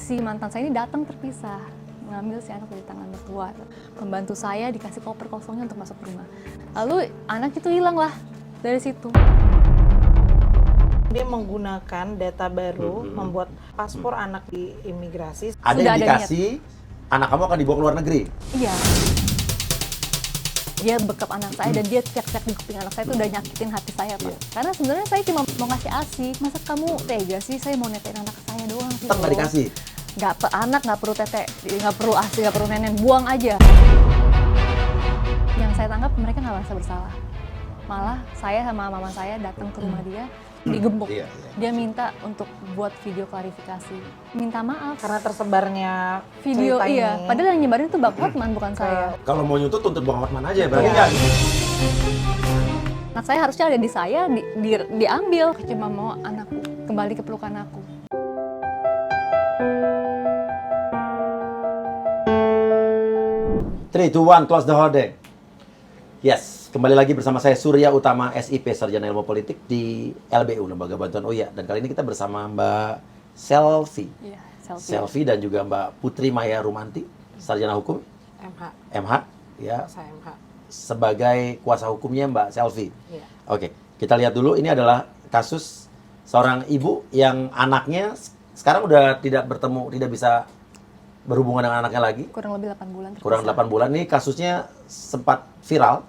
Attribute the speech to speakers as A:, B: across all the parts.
A: si mantan saya ini datang terpisah, mengambil si anak dari tangan mertua. Pembantu saya dikasih koper kosongnya untuk masuk rumah. Lalu anak itu hilang lah dari situ.
B: Dia menggunakan data baru, membuat paspor anak di imigrasi.
C: Ada
A: Sudah ada
C: indikasi anak kamu akan dibawa ke luar negeri?
A: Iya. Dia bekap anak saya dan dia teriak-teriak di kuping anak saya itu udah nyakitin hati saya, Pak. Karena sebenarnya saya cuma mau ngasih ASI. Masa kamu tega sih, saya mau netein anak saya doang sih.
C: Tetap nggak dikasih?
A: Anak nggak perlu tete, nggak perlu ASI, nggak perlu nenek, buang aja. Yang saya tangkap mereka nggak merasa bersalah. Malah saya sama mama saya datang ke rumah dia, digembok.
C: Iya.
A: Dia minta untuk buat video klarifikasi, minta maaf.
B: Karena tersebarnya
A: Video
B: cerita
A: iya,
B: ini.
A: padahal yang nyebarin itu Bang Hotman bukan saya.
C: Kalau mau nyuntut tuntut Bang Hotman aja, berarti
B: Iya.
C: kan?
A: Anak saya harusnya ada di saya, diambil. Aku cuma mau anakku kembali ke pelukan aku.
C: Three, two, one, close the holding. Yes, kembali lagi bersama saya Surya Utama, SIP, Sarjana Ilmu Politik di LBU, Lembaga Bantuan UIA. Dan kali ini kita bersama Mbak Selvi.
A: Iya,
C: Selvi dan juga Mbak Putri Maya Rumanti, Sarjana Hukum, MH, ya,
B: Saya MH.
C: sebagai kuasa hukumnya Mbak Selvi.
B: Iya.
C: Oke, kita lihat dulu. Ini adalah kasus seorang ibu yang anaknya sekarang udah tidak bertemu, tidak bisa berhubungan dengan anaknya lagi.
A: kurang lebih 8 bulan.
C: Kurang 8 bulan. Ini kasusnya sempat viral,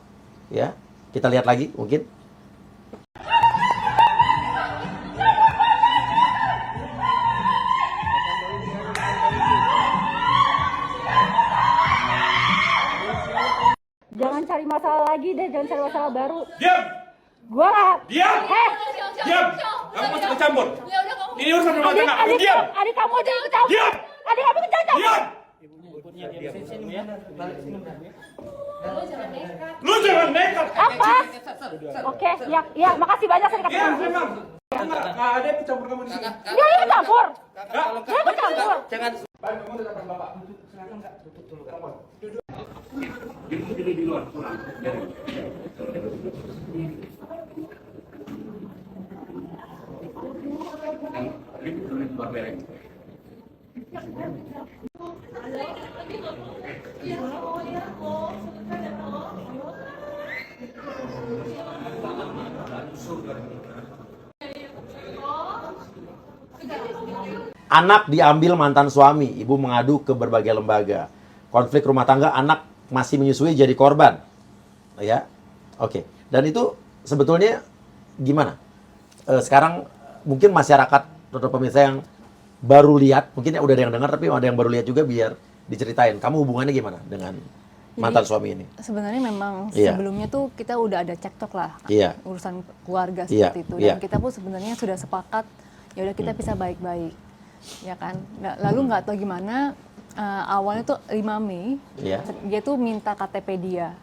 C: ya. Kita lihat lagi mungkin.
D: Jangan cari masalah lagi deh, jangan cari masalah baru.
E: Diam!
D: Gua nggak.
E: Diam! Diam! Kamu masih ikut campur. Ini urusan rumah tangga. Kamu diam!
D: Adik kamu aja ikut campur.
E: Diam!
D: Adik kamu ikut campur.
E: Diam! Lu jangan nekat.
D: Apa? Oke, ya, makasih banyak saya dikasih
E: Ya,
D: kunci.
E: memang. Nggak ada yang campur kamu di sini.
D: Dia ikut campur.
E: Nggak.
D: Dia ikut campur.
E: Baik, kamu datang bapak. Duduk. Silakan nggak? Duduk dulu. Kamu. Duduk. Duduk di luar. Pulang.
C: Anak diambil mantan suami, ibu mengadu ke berbagai lembaga. Konflik rumah tangga, anak masih menyusui jadi korban. Ya, oke. Dan itu sebetulnya gimana? Sekarang mungkin masyarakat atau pemirsa yang baru lihat, mungkin ya udah ada yang dengar, tapi ada yang baru lihat juga, biar diceritain. Kamu hubungannya gimana dengan mantan suami ini?
A: Sebenarnya memang
C: Iya.
A: sebelumnya tuh kita udah ada cekcok lah,
C: Iya.
A: urusan keluarga
C: Iya,
A: seperti itu.
C: iya.
A: Dan kita pun sebenarnya sudah sepakat, ya udah kita bisa baik-baik, ya kan. Nah, lalu nggak tahu gimana, awalnya tuh 5 Mei,
C: Iya.
A: dia tuh minta KTP dia.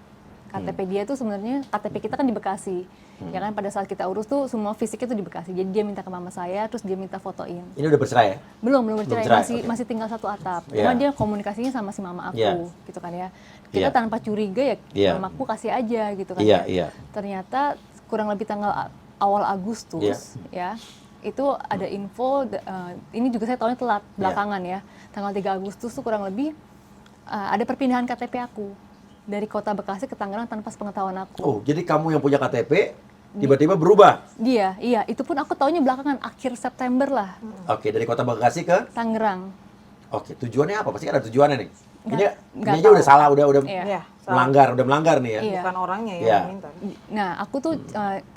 A: KTP dia tuh sebenarnya KTP kita kan di Bekasi, ya kan. Pada saat kita urus tuh semua fisiknya tuh di Bekasi. Jadi dia minta ke mama saya, terus dia minta fotoin.
C: Ini udah bercerai ya?
A: Belum bercerai,
C: bercerai,
A: masih
C: oke.
A: masih tinggal satu atap.
C: Iya.
A: Cuma dia komunikasinya sama si mama aku,
C: Iya.
A: gitu kan ya. Kita
C: Iya.
A: tanpa curiga ya,
C: Iya.
A: mamaku kasih aja gitu kan
C: Iya,
A: ya.
C: iya.
A: Ternyata kurang lebih tanggal awal Agustus ya, itu ada info, ini juga saya tahunya telat belakangan ya. Tanggal 3 Agustus tuh kurang lebih ada perpindahan KTP aku dari kota Bekasi ke Tangerang tanpa sepengetahuan aku.
C: Oh, jadi kamu yang punya KTP tiba-tiba berubah?
A: Iya, itu pun aku tahunya belakangan, akhir September lah,
C: Oke, dari kota Bekasi ke?
A: Tangerang.
C: Oke, tujuannya apa? Pasti ada tujuannya nih. Ini
A: Nggak
C: aja
A: tahu.
C: udah salah, udah
A: Iya.
B: Iya, salah.
C: melanggar nih ya.
A: Iya.
B: Bukan orangnya yang
C: Iya.
B: minta.
A: Nah, aku tuh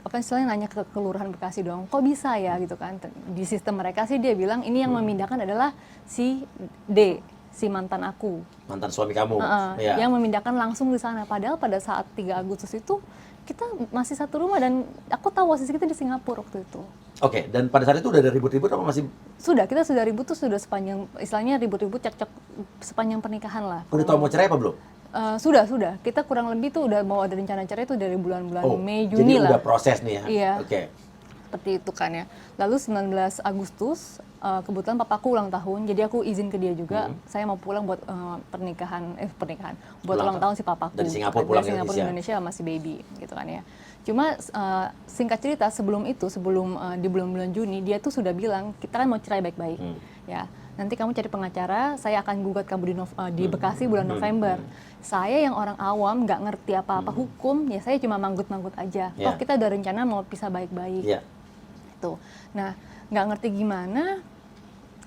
A: apa istilahnya nanya ke Kelurahan Bekasi dong, kok bisa ya gitu kan. Di sistem mereka sih dia bilang ini yang memindahkan adalah si D, si mantan aku.
C: Mantan suami kamu. Iya.
A: Yang memindahkan langsung di sana. Padahal pada saat 3 Agustus itu kita masih satu rumah dan aku tahu posisi kita di Singapura waktu itu.
C: Oke, dan pada saat itu udah ada ribut-ribut apa masih
A: Kita sudah ribut tuh sudah sepanjang, istilahnya ribut-ribut cekcok sepanjang pernikahan lah.
C: udah tahu mau cerai apa belum?
A: Sudah. Kita kurang lebih tuh udah mau ada rencana cerai itu dari bulan-bulan Mei, Juni
C: jadi
A: lah.
C: udah proses nih ya.
A: Iya.
C: Oke.
A: Seperti itu kan ya. Lalu 19 Agustus, kebetulan papaku ulang tahun, jadi aku izin ke dia juga. Saya mau pulang buat pernikahan, buat ulang tahun si papaku.
C: Dari Singapura pulang ke
A: Singapura Indonesia masih baby, gitu kan ya. Cuma singkat cerita sebelum itu, di bulan-bulan Juni, dia tuh sudah bilang kita kan mau cerai baik-baik, ya. nanti kamu cari pengacara, saya akan gugat kamu di Bekasi bulan November. Saya yang orang awam, nggak ngerti apa-apa hukum, ya saya cuma manggut-manggut aja. Toh kita udah rencana mau pisah baik-baik. Tuh. Nah, nggak ngerti gimana,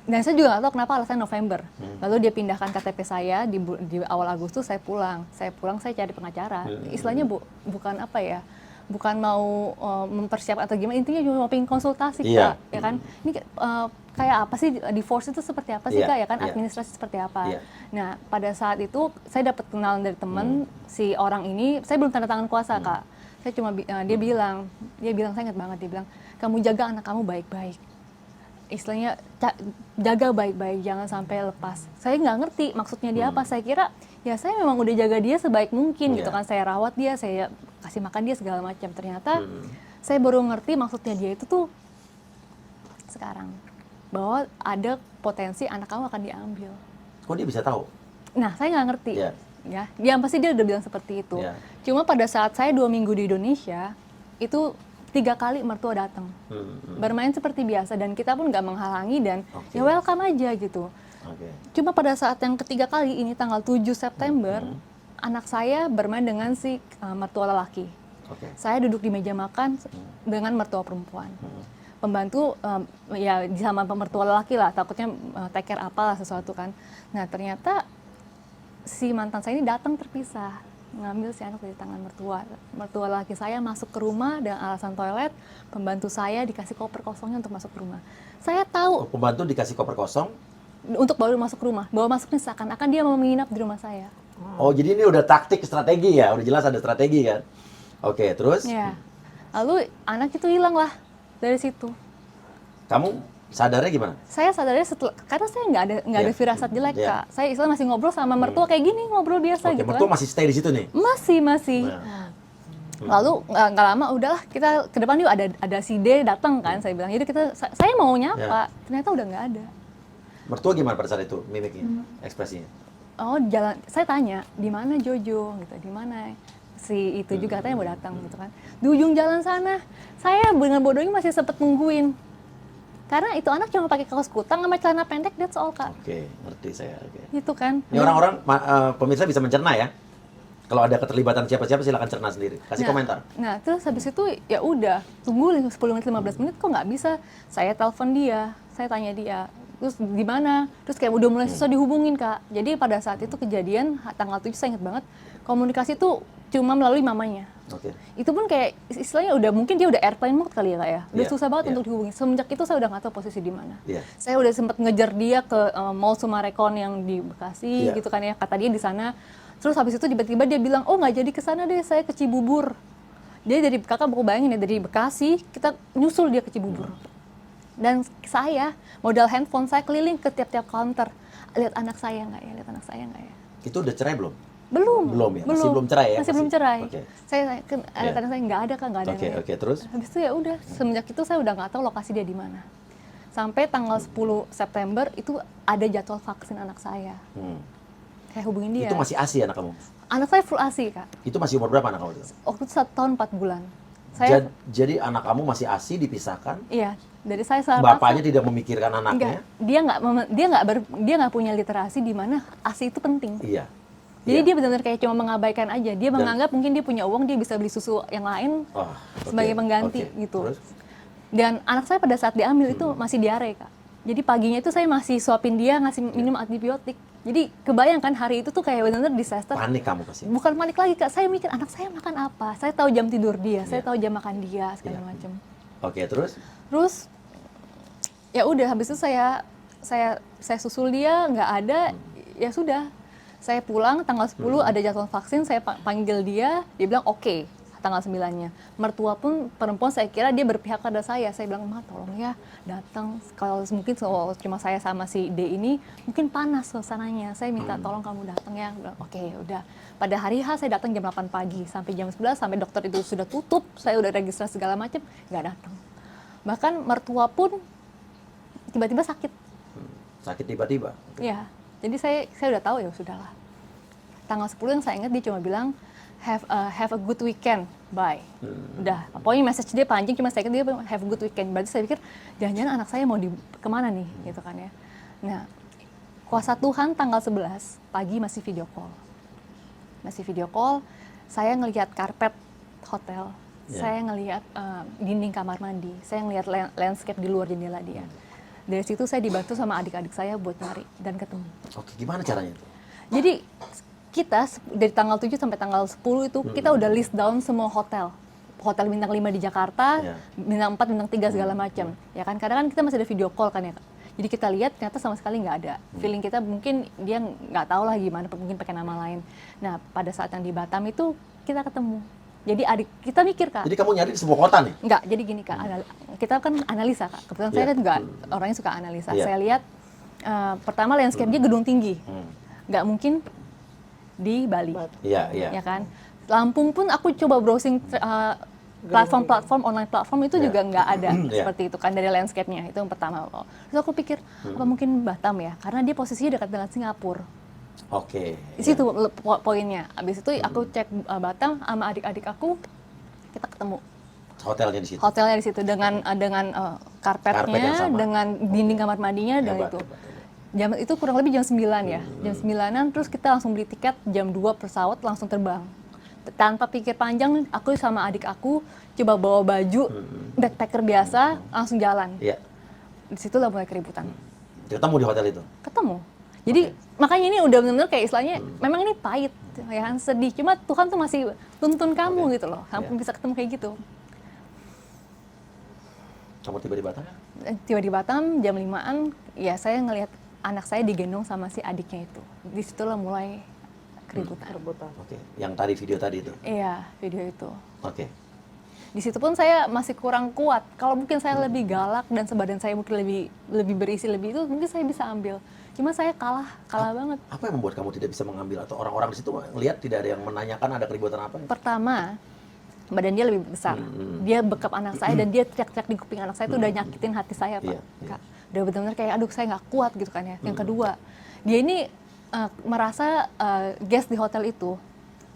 A: dan saya juga nggak tahu kenapa alasan November. Lalu dia pindahkan KTP saya di awal Agustus, saya pulang, saya cari pengacara. Istilahnya bukan apa ya, bukan mau mempersiapkan atau gimana, intinya cuma mau pengen konsultasi Kak, ya kan? Ini kayak apa sih divorce itu seperti apa sih Kak, ya kan? Administrasi seperti apa? Nah, pada saat itu saya dapat kenalan dari teman si orang ini, saya belum tanda tangan kuasa Kak. Saya cuma dia bilang saya ingat banget, dia bilang, kamu jaga anak kamu baik-baik. Istilahnya jaga baik-baik, jangan sampai lepas. Saya nggak ngerti maksudnya dia apa. Saya kira ya saya memang udah jaga dia sebaik mungkin gitu kan. Saya rawat dia, saya kasih makan dia segala macam. Ternyata saya baru ngerti maksudnya dia itu tuh sekarang, bahwa ada potensi anak kamu akan diambil.
C: Kok dia bisa tahu?
A: Nah, saya nggak ngerti. Ya, yang pasti dia udah bilang seperti itu. Cuma pada saat saya 2 minggu di Indonesia itu 3 kali mertua datang, bermain seperti biasa, dan kita pun nggak menghalangi dan ya welcome aja gitu. Cuma pada saat yang ketiga kali ini tanggal 7 September, anak saya bermain dengan si mertua lelaki. Saya duduk di meja makan dengan mertua perempuan. Pembantu ya sama mertua lelaki lah, takutnya take care apalah sesuatu kan. Nah ternyata si mantan saya ini datang terpisah, ngambil si anak dari tangan mertua laki saya, masuk ke rumah dengan alasan toilet. Pembantu saya dikasih koper kosongnya untuk masuk ke rumah. Saya tahu
C: pembantu dikasih koper kosong
A: untuk baru masuk ke rumah, bahwa masuknya seakan-akan dia mau menginap di rumah saya.
C: Oh, jadi ini udah taktik strategi ya, udah jelas ada strategi kan. Oke, terus
A: ya, lalu anak itu hilang lah dari situ.
C: Kamu sadarnya gimana?
A: Saya sadarnya setelah, karena saya nggak ada firasat jelek Kak. Saya istilah masih ngobrol sama mertua kayak gini, ngobrol biasa gitu
C: mertua
A: kan.
C: masih stay di situ nih?
A: Masih. Lalu nggak lama, udahlah kita ke depan yuk, ada si D datang kan. Saya bilang, jadi saya mau nyapa, ternyata udah nggak ada.
C: Mertua gimana pada saat itu mimiknya, ekspresinya?
A: Oh jalan, saya tanya di mana Jojo gitu, di mana si itu juga katanya mau datang gitu kan. Di ujung jalan sana, saya dengan bodohnya masih sempet nungguin. Karena itu anak cuma pakai kaos kutang sama celana pendek, that's all Kak.
C: Oke, ngerti saya.
A: Itu kan.
C: Ini orang-orang pemirsa bisa mencerna ya. Kalau ada keterlibatan siapa-siapa silakan cerna sendiri. Kasih komentar.
A: Nah, terus habis itu ya udah, tunggu 10 menit 15 menit kok nggak bisa. Saya telepon dia, saya tanya dia, terus di mana? Terus kayak udah mulai susah dihubungin Kak. Jadi pada saat itu kejadian tanggal 7 saya ingat banget, komunikasi tuh cuma melalui mamanya. Itu pun kayak istilahnya udah mungkin dia udah airplane mode kali ya Kak ya. Udah susah banget untuk dihubungi. Semenjak itu saya udah nggak tahu posisi di mana. Saya udah sempat ngejar dia ke Mall Sumarekon yang di Bekasi gitu kan ya. Kata dia di sana. Terus habis itu tiba-tiba dia bilang, "Oh, nggak jadi ke sana deh, saya ke Cibubur." Dia dari Kakak mau bayangin ya, dari Bekasi kita nyusul dia ke Cibubur. Dan saya modal handphone saya keliling ke tiap-tiap counter. Lihat anak saya nggak ya? Lihat anak saya nggak ya?
C: Itu udah cerai belum?
A: Belum
C: ya? Masih belum cerai ya?
A: Masih belum cerai.
C: Okay.
A: Saya ada tanda saya nggak ada Kak, nggak ada.
C: Oke, terus?
A: Habis itu ya udah, semenjak itu saya udah nggak tahu lokasi dia di mana. Sampai tanggal 10 September itu ada jadwal vaksin anak saya. Saya hubungin dia.
C: Itu masih ASI anak kamu?
A: Anak saya full ASI Kak.
C: Itu masih umur berapa anak kamu itu?
A: Waktu itu 1 tahun 4 bulan.
C: Jadi anak kamu masih ASI dipisahkan?
A: Iya, dari saya salah
C: Bapaknya tidak memikirkan anaknya?
A: Dia nggak punya literasi di mana ASI itu penting.
C: Iya.
A: Jadi dia benar-benar kayak cuma mengabaikan aja. Dia menganggap mungkin dia punya uang, dia bisa beli susu yang lain sebagai pengganti gitu.
C: Terus?
A: Dan anak saya pada saat diambil itu masih diare Kak. Jadi paginya itu saya masih suapin dia, ngasih minum antibiotik. Jadi kebayangkan hari itu tuh kayak benar-benar disaster.
C: Panik kamu pasti?
A: Bukan panik lagi Kak, saya mikir anak saya makan apa. Saya tahu jam tidur dia, saya tahu jam makan dia, segala macam.
C: Oke, terus?
A: Terus ya udah, habis itu saya susul dia, nggak ada, ya sudah. Saya pulang tanggal 10 ada jadwal vaksin, saya panggil dia bilang oke, tanggal 9-nya. Mertua pun perempuan, saya kira dia berpihak pada saya. Saya bilang, "Ma, tolong ya datang. Kalau mungkin cuma saya sama si D ini, mungkin panas suasananya. Saya minta tolong kamu datang ya." Bilang, "Oke, udah." Pada hari H saya datang jam 8 pagi sampai jam 11, sampai dokter itu sudah tutup, saya udah registrasi segala macam, nggak datang. Bahkan mertua pun tiba-tiba sakit.
C: Sakit tiba-tiba?
A: Iya. Jadi saya udah tahu ya sudahlah. Tanggal 10 yang saya ingat dia cuma bilang have a good weekend, bye. Udah, pokoknya message dia panjang, cuma saya ingat dia bilang have a good weekend. Berarti saya pikir jangan-jangan anak saya mau kemana nih, gitu kan ya. Nah, Kuasa Tuhan tanggal 11 pagi masih video call. Saya ngelihat karpet hotel, saya ngelihat dinding kamar mandi, saya ngelihat landscape di luar jendela dia. Dari situ saya dibantu sama adik-adik saya buat nyari dan ketemu.
C: Oke, gimana caranya itu?
A: Jadi kita dari tanggal 7 sampai tanggal 10 itu kita udah list down semua hotel bintang 5 di Jakarta, bintang 4, bintang 3 segala macam. Ya kan, kadang kan kita masih ada video call kan ya. Jadi kita lihat ternyata sama sekali nggak ada. Feeling kita mungkin dia nggak tahu lah gimana, mungkin pakai nama lain. Nah, pada saat yang di Batam itu kita ketemu. Jadi adik kita mikir, Kak.
C: Jadi kamu nyari di sebuah kota nih?
A: Enggak, jadi gini Kak, kita kan analisa Kak. Kebetulan saya kan juga orangnya suka analisa. Saya lihat pertama landscape-nya gedung tinggi. Nggak mungkin di Bali.
C: Iya.
A: Ya kan? Lampung pun aku coba browsing platform online platform itu juga nggak ada seperti itu kan dari landscape-nya. Itu yang pertama. Terus aku pikir apa mungkin Batam ya, karena dia posisinya dekat dengan Singapura.
C: Oke.
A: Di situ poinnya. Habis itu aku cek Batam sama adik-adik aku, kita ketemu.
C: Hotelnya di situ.
A: Hotelnya di situ dengan
C: Karpet yang
A: karpetnya,
C: sama.
A: dengan dinding kamar mandinya dan itu. Jam itu kurang lebih jam 9 ya. Jam 9-an terus kita langsung beli tiket, jam 2 pesawat langsung terbang. Tanpa pikir panjang, aku sama adik aku coba bawa baju backpacker biasa, langsung jalan.
C: Iya.
A: Di situ lah mulai keributan.
C: Ketemu di hotel itu?
A: Ketemu. Jadi makanya ini udah benar-benar kayak istilahnya, memang ini pahit, ya kan, sedih. Cuma Tuhan tuh masih tuntun kamu gitu loh, sampai bisa ketemu kayak gitu.
C: Kamu tiba di Batam?
A: Tiba di Batam jam 5-an, ya saya ngelihat anak saya digendong sama si adiknya itu. Di situlah mulai keributan.
C: Oke, yang tadi video tadi itu?
A: Iya, video itu.
C: Oke.
A: Di situ pun saya masih kurang kuat. Kalau mungkin saya lebih galak dan sebadan saya mungkin lebih berisi lebih itu, mungkin saya bisa ambil. Cuma saya kalah banget.
C: Apa yang membuat kamu tidak bisa mengambil atau orang-orang di situ melihat tidak ada yang menanyakan ada keributan apa?
A: Pertama, badan dia lebih besar. Dia bekap anak saya dan dia teriak-teriak di kuping anak saya itu udah nyakitin hati saya, Pak. Kak. Udah benar-benar kayak aduh saya nggak kuat gitu kan ya. Yang kedua, dia ini merasa guest di hotel itu,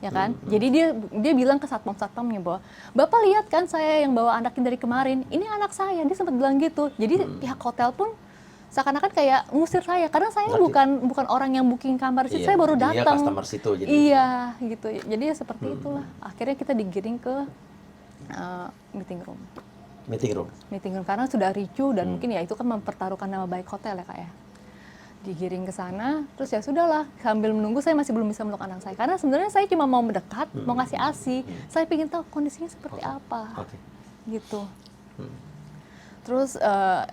A: ya kan? Jadi dia bilang ke satpamnya bahwa Bapak lihat kan saya yang bawa anaknya dari kemarin, ini anak saya. Dia sempat bilang gitu. Jadi pihak hotel pun seakan-akan kayak ngusir saya karena saya bukan orang yang booking kamar situ, saya baru datang.
C: Dia customer situ jadi.
A: Iya, gitu. Jadi ya seperti itulah. Akhirnya kita digiring ke meeting room. Meeting room karena sudah ricuh dan mungkin ya itu kan mempertaruhkan nama baik hotel ya, Kak ya. Digiring ke sana, terus ya sudahlah, sambil menunggu saya masih belum bisa meluk anak saya karena sebenarnya saya cuma mau mendekat, mau ngasih ASI. Saya ingin tahu kondisinya seperti apa. Gitu. Terus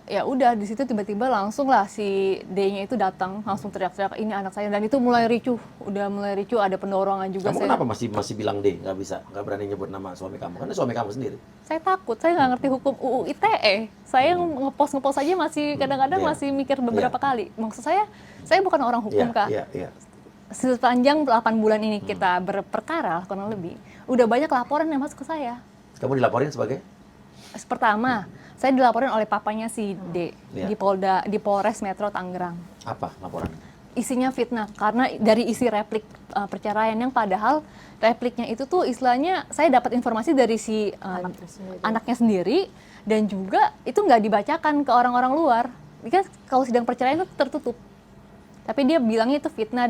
A: ya udah di situ tiba-tiba langsung lah si D-nya itu datang langsung teriak-teriak ini anak saya dan itu mulai ricuh, ada pendorongan juga.
C: Kamu kenapa masih bilang D, nggak berani nyebut nama suami kamu? Karena suami kamu sendiri.
A: Saya takut, saya nggak ngerti hukum UU ITE. Saya ngepost aja masih kadang-kadang masih mikir beberapa kali. Maksud saya bukan orang hukum Kak. Sepanjang 8 bulan ini kita berperkara kurang lebih, udah banyak laporan yang masuk ke saya.
C: Kamu dilaporin sebagai?
A: Pertama, saya dilaporin oleh papanya si D di Polres Metro Tangerang.
C: Apa laporannya?
A: Isinya fitnah karena dari isi replik perceraian yang padahal repliknya itu tuh istilahnya saya dapat informasi dari si anaknya sendiri dan juga itu nggak dibacakan ke orang-orang luar. Kan kalau sidang perceraian itu tertutup. Tapi dia bilangnya itu fitnah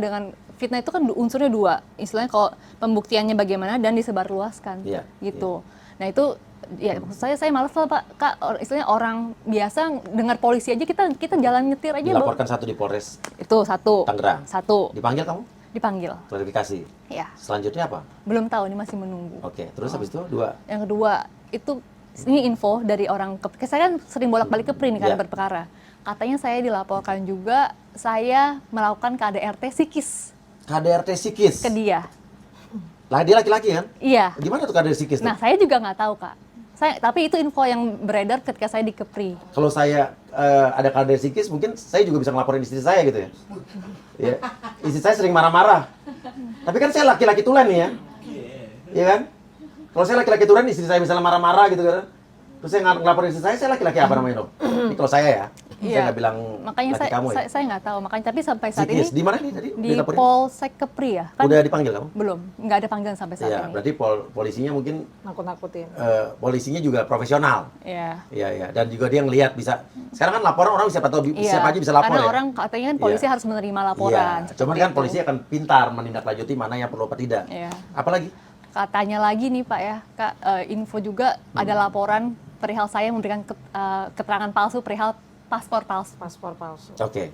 A: itu kan unsurnya 2. Istilahnya kalau pembuktiannya bagaimana dan disebarluaskan gitu. Nah, itu ya maksud saya malas lah Pak, Kak, istilahnya orang biasa dengar polisi aja kita jalan nyetir aja.
C: Dilaporkan satu di Polres.
A: Itu satu.
C: Tangerang.
A: Satu.
C: Dipanggil kamu?
A: Dipanggil.
C: Klarifikasi.
A: Ya.
C: Selanjutnya apa?
A: Belum tahu, ini masih menunggu.
C: Oke, terus habis itu 2.
A: Yang kedua, itu ini info dari orang saya kan sering bolak-balik ke PRI nih kan berperkara. Katanya saya dilaporkan juga saya melakukan KDRT psikis.
C: KDRT psikis?
A: Ke dia.
C: Lah dia laki-laki kan?
A: Iya.
C: Gimana tuh KDRT psikis?
A: Nah, saya juga nggak tahu Kak. Tapi itu info yang beredar ketika saya di Kepri.
C: Kalau saya ada KDRT psikis, mungkin saya juga bisa ngelaporin istri saya gitu ya. Ya. Istri saya sering marah-marah. Tapi kan saya laki-laki tulen nih ya. Iya kan? Kalau saya laki-laki tulen, istri saya misalnya marah-marah gitu kan. Terus saya ngelaporin istri saya laki-laki apa namanya dong? Ini kalau saya ya, saya
A: Iya.
C: nggak bilang
A: Makanya
C: laki kamu ya.
A: saya nggak tahu. Makanya tapi sampai saat
C: Psikis.
A: ini
C: Di mana nih tadi?
A: di
C: dilaporin?
A: Polsek Kepri ya. Kan
C: Udah dipanggil kamu?
A: belum, nggak ada panggilan sampai saat
C: Iya,
A: ini.
C: berarti polisinya mungkin
B: Nakut-nakutin.
C: polisinya juga profesional.
A: Iya.
C: Iya, iya. Dan juga dia ngelihat bisa. Sekarang kan laporan orang siapa tahu
A: Iya,
C: siapa aja bisa lapor
A: karena
C: ya.
A: orang katanya kan polisi
C: Iya.
A: harus menerima laporan.
C: Iya.
A: seperti
C: Cuman kan
A: itu.
C: polisi akan pintar menindaklanjuti mana yang perlu apa tidak.
A: Iya.
C: Apalagi?
A: Katanya lagi nih Pak ya, Kak, info juga ada laporan perihal saya memberikan keterangan palsu perihal paspor palsu.
B: Paspor palsu.
C: Oke.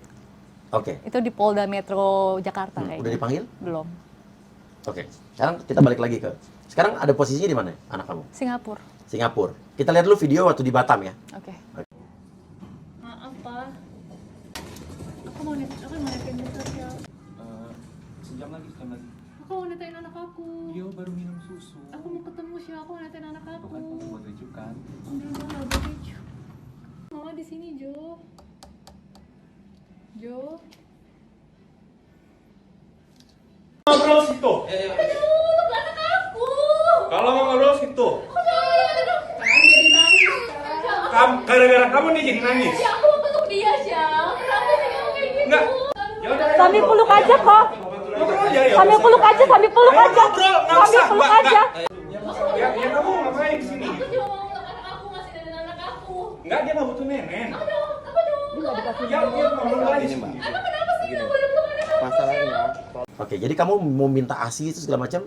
C: Oke.
A: Itu di Polda Metro Jakarta kayaknya.
C: Udah dipanggil?
A: Belum.
C: Oke. Sekarang kita balik lagi ke. Sekarang ada posisinya di mana anak kamu?
A: Singapura.
C: Singapura. Kita lihat dulu video waktu di Batam ya.
A: Oke. Maaf Pak. Aku mau netain sosial.
E: Sejam lagi.
A: Aku mau netain anak aku.
E: Dia baru minum susu.
A: Aku mau ketemu siapa? Aku mau netain anak aku.
E: Bukan kamu buat rujukan.
A: Enggak boleh. Mama di sini, Jo. Jo.
F: Ngobrol situ.
A: Anak aku.
F: Kalau mau ngobrol situ.
A: Kan jadi nangis sekarang.
F: Gara-gara kamu nih jadi nangis.
A: Ya aku mau peluk dia, Syam. Kenapa sih kamu kayak gitu?
F: Enggak. Ya udah.
D: Sambil peluk aja kok.
F: Ngobrol aja ya.
D: Sambil peluk aja, sambil peluk
F: Ayo
D: aja.
F: ngobrol, nggak
D: Sambil
F: usah,
D: peluk
F: Mbak,
D: aja.
F: Ya kamu ngapain di sini?
A: Aku cuma mau peluk anak aku, ngasih nenek anak aku.
F: Enggak, dia nggak butuh nenek.
A: Aku cuma mau peluk anak aku.
F: Ya, dia ngobrol aja sini.
A: Emang kenapa sih nggak boleh peluk anak aku?
C: Oke, jadi kamu mau minta ASI itu segala macam?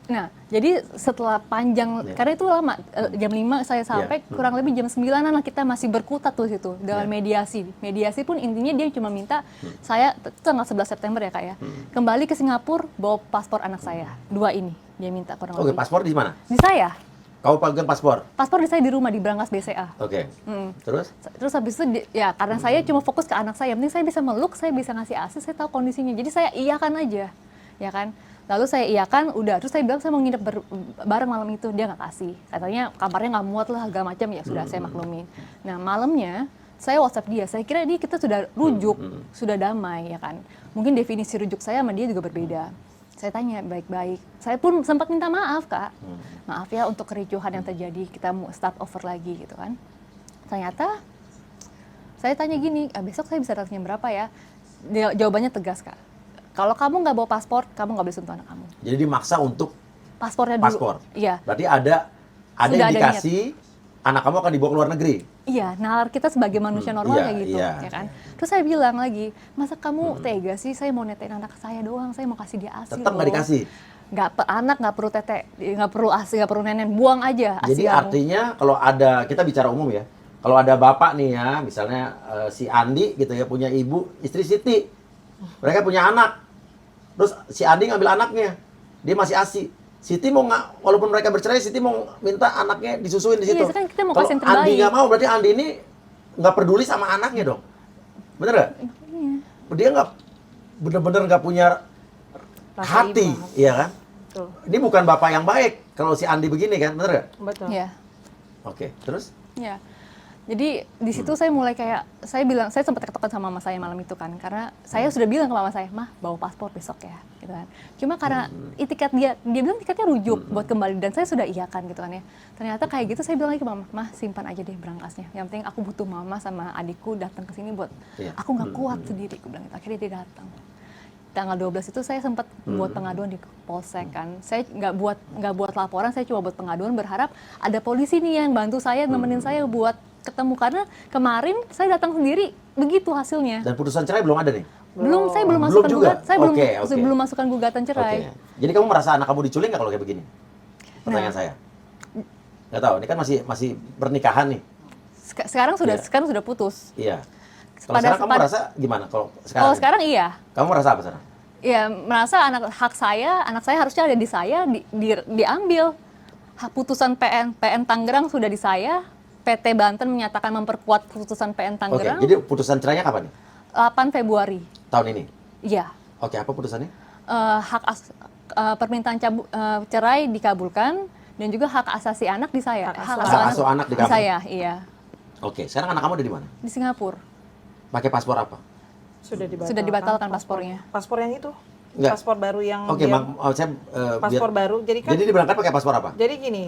A: Nah, jadi setelah panjang,
C: Iya.
A: karena itu lama, jam 5 saya sampai,
C: Iya.
A: kurang lebih jam 9-an lah kita masih berkutat tuh situ, dengan
C: Iya.
A: mediasi. Mediasi pun intinya dia cuma minta, saya, tanggal 11 September ya Kak ya, kembali ke Singapura, bawa paspor anak saya. 2 ini, dia minta kurang
C: Oke,
A: lebih.
C: paspor di mana?
A: Di saya,
C: Kamu pegang paspor?
A: paspor di saya di rumah, di Brankas BCA.
C: Oke.
A: Hmm.
C: Terus?
A: Terus habis itu, ya karena saya cuma fokus ke anak saya, yang penting saya bisa meluk, saya bisa ngasih ASI, saya tahu kondisinya. Jadi saya iyakan aja, ya kan. Lalu saya iyakan, udah. Terus saya bilang saya mau nginep bareng malam itu, dia nggak kasih. Katanya kamarnya nggak muat lah, segala macam, ya sudah saya maklumin. Nah malamnya, saya WhatsApp dia, saya kira dia kita sudah rujuk, sudah damai, ya kan. Mungkin definisi rujuk saya sama dia juga berbeda. Saya tanya baik-baik, saya pun sempat minta maaf Kak. Maaf ya untuk kericuhan yang terjadi, kita mau start over lagi gitu kan. Ternyata saya tanya gini, besok saya bisa datangnya berapa ya? Jawabannya tegas Kak. Kalau kamu nggak bawa paspor, kamu nggak boleh sentuh anak kamu.
C: Jadi dimaksa untuk
A: Paspornya dulu.
C: paspor?
A: Iya.
C: Berarti ada
A: Sudah ada
C: indikasi anak kamu akan dibawa ke luar negeri?
A: Iya, nalar kita sebagai manusia normal
C: iya,
A: kayak gitu,
C: iya.
A: ya kan? Terus saya bilang lagi, masa kamu tega sih? Saya mau netain anak saya doang, saya mau kasih dia ASI
C: Tetap nggak
A: loh.
C: dikasih?
A: Anak nggak perlu tete, nggak perlu ASI, nggak perlu nenek, buang aja ASI
C: Jadi
A: kamu.
C: artinya kalau ada, kita bicara umum ya, kalau ada bapak nih ya, misalnya si Andi gitu ya, punya ibu, istri Siti, mereka punya anak, terus si Andi ngambil anaknya, dia masih ASI. Siti mau nggak, walaupun mereka bercerai, Siti mau minta anaknya disusuin di situ.
A: Iya, kan kita mau
C: Kalau
A: kasih yang
C: Andi
A: terbaik.
C: nggak mau, berarti Andi ini nggak peduli sama anaknya dong, bener nggak?
A: Iya.
C: Dia nggak bener-bener nggak punya
B: Rasa
C: hati,
B: iba.
C: iya kan?
B: Betul.
C: Ini bukan bapak yang baik kalau si Andi begini kan, bener nggak?
B: Betul.
A: Iya.
C: Oke, terus?
A: Ya, jadi di situ saya mulai kayak, saya bilang, saya sempat tektokan sama mama saya malam itu kan, karena saya sudah bilang ke mama saya, mah bawa paspor besok ya, gitu kan. Cuma karena itikat dia bilang tiketnya rujuk buat kembali, dan saya sudah iyakan gitu kan ya. Ternyata kayak gitu, saya bilang lagi ke mama, mah simpan aja deh berangkasnya. Yang penting aku butuh mama sama adikku datang ke sini buat,
C: Iya.
A: aku nggak kuat sendiri, aku bilang gitu. Akhirnya dia datang. Tanggal 12 itu saya sempat buat pengaduan di Polsek kan. Saya nggak buat laporan, saya cuma buat pengaduan, berharap ada polisi nih yang bantu saya, nemenin saya buat ketemu, karena kemarin saya datang sendiri begitu hasilnya.
C: Dan putusan cerai belum ada nih?
A: Saya belum
C: Belum
A: masukkan
C: juga?
A: saya
C: Oke.
A: belum masukkan gugatan cerai.
C: Oke. Jadi kamu merasa anak kamu diculik nggak kalau kayak begini? Pertanyaan saya. Nggak tahu, ini kan masih pernikahan nih.
A: Sekarang sudah
C: Iya.
A: sekarang sudah putus.
C: Iya. Kalau sekarang kamu merasa gimana? Kalau sekarang?
A: Kalau sekarang iya.
C: Kamu merasa apa sekarang?
A: Ya, merasa anak saya harusnya ada di saya, diambil. Putusan PN Tangerang sudah di saya. PT Banten menyatakan memperkuat putusan PN
C: Oke,
A: Tangerang.
C: jadi putusan cerainya kapan nih?
A: 8 Februari.
C: Tahun ini?
A: Iya.
C: Oke, apa putusannya?
A: Permintaan cerai dikabulkan, dan juga hak asasi anak di saya.
B: Hak
C: asuh anak di
A: di
C: kamu?
A: saya, iya.
C: Oke, sekarang anak kamu ada di mana?
A: Di Singapura.
C: Pakai paspor apa?
B: Sudah dibatalkan.
A: Sudah dibatalkan paspornya.
B: Paspor yang itu?
C: Enggak.
B: Paspor baru yang
C: Oke,
B: dia-
C: saya
B: paspor baru. Jadi kan
C: Jadi diberangkat pakai paspor apa?
B: jadi gini,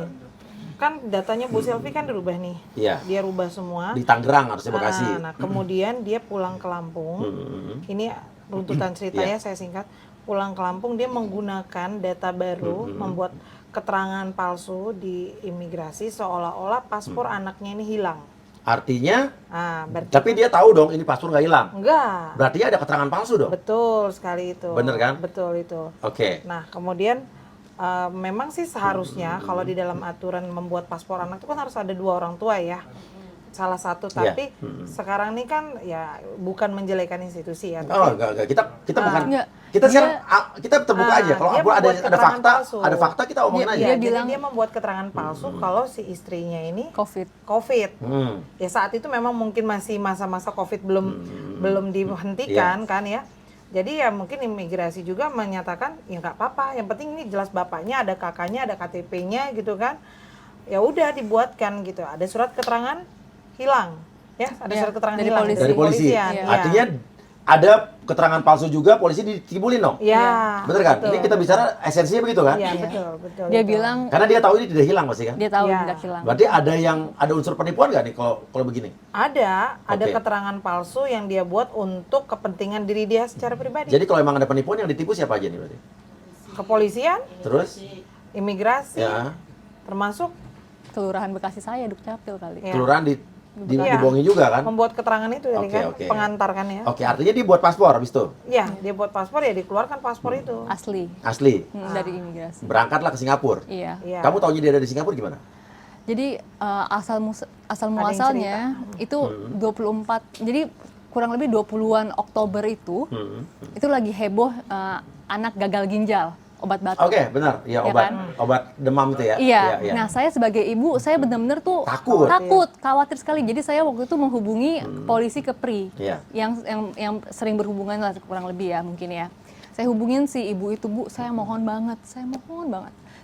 B: kan datanya Bu Selvi kan dirubah nih.
C: Iya.
B: Dia rubah semua.
C: Di Tangerang harusnya Bekasi.
B: Nah, kemudian dia pulang ke Lampung. Ini runtutan ceritanya saya singkat. Pulang ke Lampung dia menggunakan data baru, membuat keterangan palsu di imigrasi seolah-olah paspor anaknya ini hilang.
C: Artinya,
B: Berarti
C: tapi dia tahu dong ini paspor nggak hilang.
B: enggak.
C: Berarti ada keterangan palsu dong.
B: Betul sekali itu.
C: Bener kan?
B: Betul itu.
C: Oke.
B: Nah, kemudian memang sih seharusnya kalau di dalam aturan membuat paspor anak itu kan harus ada 2 orang tua ya. Salah satu, tapi sekarang ini kan ya bukan menjelekan institusi ya.
C: Oh, enggak. Kita bukan.
A: Enggak.
C: Kita sekarang kita terbuka aja. Kalau
B: dia
C: ada
B: membuat keterangan
C: fakta,
B: palsu.
C: ada fakta kita omongin aja.
B: Iya,
A: Dia
B: jadi
A: bilang-
B: dia membuat keterangan palsu kalau si istrinya ini COVID. Ya saat itu memang mungkin masih masa-masa COVID belum dihentikan kan ya. Jadi ya mungkin imigrasi juga menyatakan ya nggak apa-apa. Yang penting ini jelas bapaknya, ada kakaknya, ada KTP-nya gitu kan. Ya udah dibuatkan gitu. Ada surat keterangan hilang. Ya, ada surat keterangan
A: dari
B: hilang
A: polisi.
C: Dari polisi.
B: kepolisian,
A: Iya.
B: iya.
C: Artinya ada keterangan palsu juga, polisi ditibulin dong.
B: Ya,
C: Bener kan?
B: betul.
C: Ini kita bicara esensinya begitu kan?
B: Iya, betul.
A: Dia
B: itu.
A: bilang
C: Karena dia tahu ini tidak hilang pasti kan?
A: dia tahu
B: Iya.
A: tidak hilang.
C: Berarti ada unsur penipuan nggak nih kalau begini?
B: Ada
C: Oke.
B: keterangan palsu yang dia buat untuk kepentingan diri dia secara pribadi.
C: Jadi kalau emang ada penipuan yang ditipu siapa aja nih berarti?
B: Kepolisian,
C: Terus?
B: imigrasi,
C: Ya,
B: termasuk
A: Kelurahan Bekasi saya Dukcapil kali.
B: ya,
C: kelurahan
B: Iya.
C: dibohongin juga kan?
B: membuat keterangan itu tadi
C: Oke,
B: kan,
C: oke.
B: pengantarkan ya.
C: Oke, artinya dia buat paspor habis itu?
B: Iya, dia buat paspor ya dikeluarkan paspor itu.
A: Asli
C: Asli?
A: dari imigrasi.
C: Berangkatlah ke Singapura?
A: Iya.
B: Iya.
C: Kamu taunya dia ada di Singapura gimana?
A: Jadi asal
B: yang
A: muasalnya itu 24. Jadi kurang lebih 20-an Oktober itu lagi heboh anak gagal ginjal, obat batuk.
C: Oke, benar. Iya,
A: Ya
C: obat
A: kan?
C: obat demam itu ya?
A: Iya.
C: Iya.
A: Nah, saya sebagai ibu, saya benar-benar tuh
C: Takut.
A: khawatir sekali. Jadi saya waktu itu menghubungi polisi Kepri,
C: Iya.
A: yang sering berhubungan lah kurang lebih ya mungkin ya. Saya hubungin si ibu itu, Bu, saya mohon banget.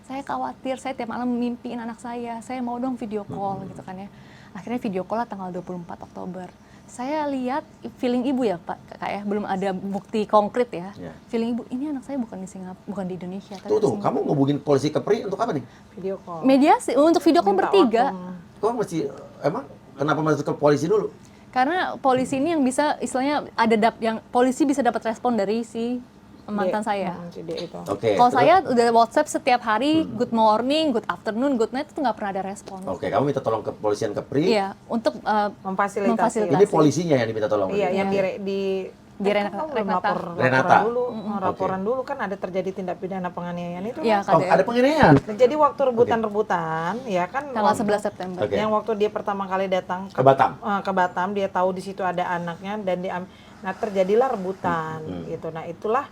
A: Saya khawatir, saya tiap malam mimpiin anak saya mau dong video call gitu kan ya. Akhirnya video call lah tanggal 24 Oktober. Saya lihat feeling ibu ya Pak, Kak ya, belum ada bukti konkret ya.
C: Iya.
A: Feeling ibu, ini anak saya bukan di Singapura, bukan di Indonesia. tapi
C: Tuh,
A: di Singapura.
C: kamu ngubungin polisi Kepri untuk apa nih?
B: Video call.
A: Mediasi, untuk video call
B: Minta
A: bertiga.
B: waktu.
C: Kok mesti, emang kenapa masuk ke polisi dulu?
A: Karena polisi ini yang bisa, istilahnya yang polisi bisa dapat respon dari si mantan saya.
B: Si dia itu.
C: Oke.
A: Kalau
C: terus?
A: saya udah WhatsApp setiap hari, good morning, good afternoon, good night, itu nggak pernah ada respon.
C: Oke, kamu minta tolong ke polisian Kepri.
A: Iya, untuk
B: Memfasilitasi.
C: Ini polisinya yang diminta tolong.
B: Iya, yang
A: Di
B: Renata.
A: Renata.
C: Renata.
B: Laporan dulu kan ada terjadi tindak pidana penganiayaan itu.
A: Iya,
B: kan?
C: Oh, ada penganiayaan.
B: Nah, jadi waktu rebutan-rebutan, ya kan.
A: tanggal 11 September.
C: Oke.
B: Yang waktu dia pertama kali datang
C: Ke Batam.
B: ke Batam, dia tahu di situ ada anaknya dan nah terjadilah rebutan gitu. Nah itulah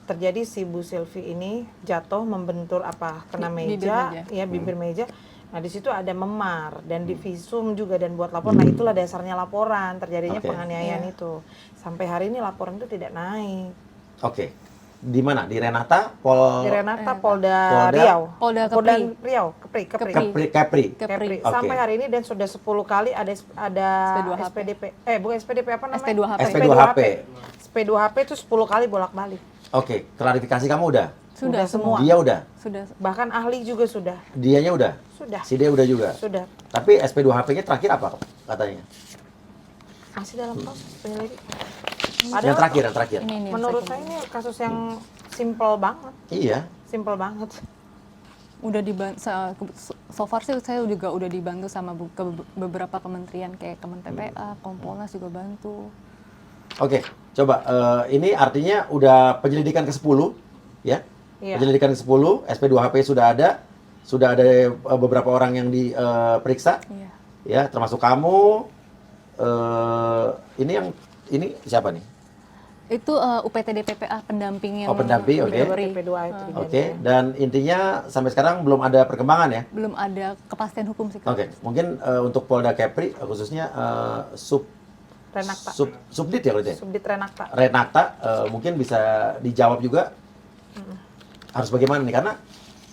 B: terjadi si Bu Selvi ini jatuh membentur kena
A: Bibir
B: meja,
A: meja.
B: ya bibir meja. Nah di situ ada memar dan divisum juga dan buat lapor. Nah itulah dasarnya laporan terjadinya
C: Oke.
B: penganiayaan
A: Iya.
B: itu. Sampai hari ini laporan itu tidak naik.
C: Oke. Di mana? Di Renata?
B: Di Renata Polda Riau.
A: Polda Kepri.
B: Riau, Kepri.
C: Kepri.
B: Kepri.
A: Kepri.
C: Oke.
B: Sampai hari ini dan sudah 10 kali ada
A: SP2HP.
B: SPDP. Bukan SPDP apa namanya?
A: SP2HP.
C: SP2HP.
B: SP2HP itu 10 kali bolak-balik.
C: Oke, klarifikasi kamu udah?
B: Sudah semua.
C: Dia udah?
A: Sudah.
B: Bahkan ahli juga sudah.
C: Dianya udah?
B: Sudah.
C: Si dia udah juga?
B: Sudah.
C: Tapi SP2HP-nya terakhir apa katanya?
B: Masih dalam proses penyelidikan.
C: Yang terakhir.
A: Ini
B: Menurut saya ini kasus yang simple banget.
C: Iya.
B: Simple banget.
A: udah dibantu, so far sih saya juga udah dibantu sama beberapa kementerian kayak Kemen PPA, Kompolnas juga bantu.
C: Oke, coba ini artinya udah penyelidikan ke-10 ya?
B: Iya.
C: Penyelidikan ke-10, SP2HP sudah ada beberapa orang yang diperiksa.
A: Iya.
C: Ya, termasuk kamu. Ini siapa nih?
A: Itu UPTD PPA pendampingin.
C: Oh, pendamping, oke.
B: PP2 itu
C: Oke, dan intinya sampai sekarang belum ada perkembangan ya?
A: Belum ada kepastian hukum sih. Kak.
C: Oke, mungkin untuk Polda Kepri khususnya
B: Renakta.
C: Subdit ya berarti?
B: Subdit Renakta.
C: Renata mungkin bisa dijawab juga harus bagaimana nih, karena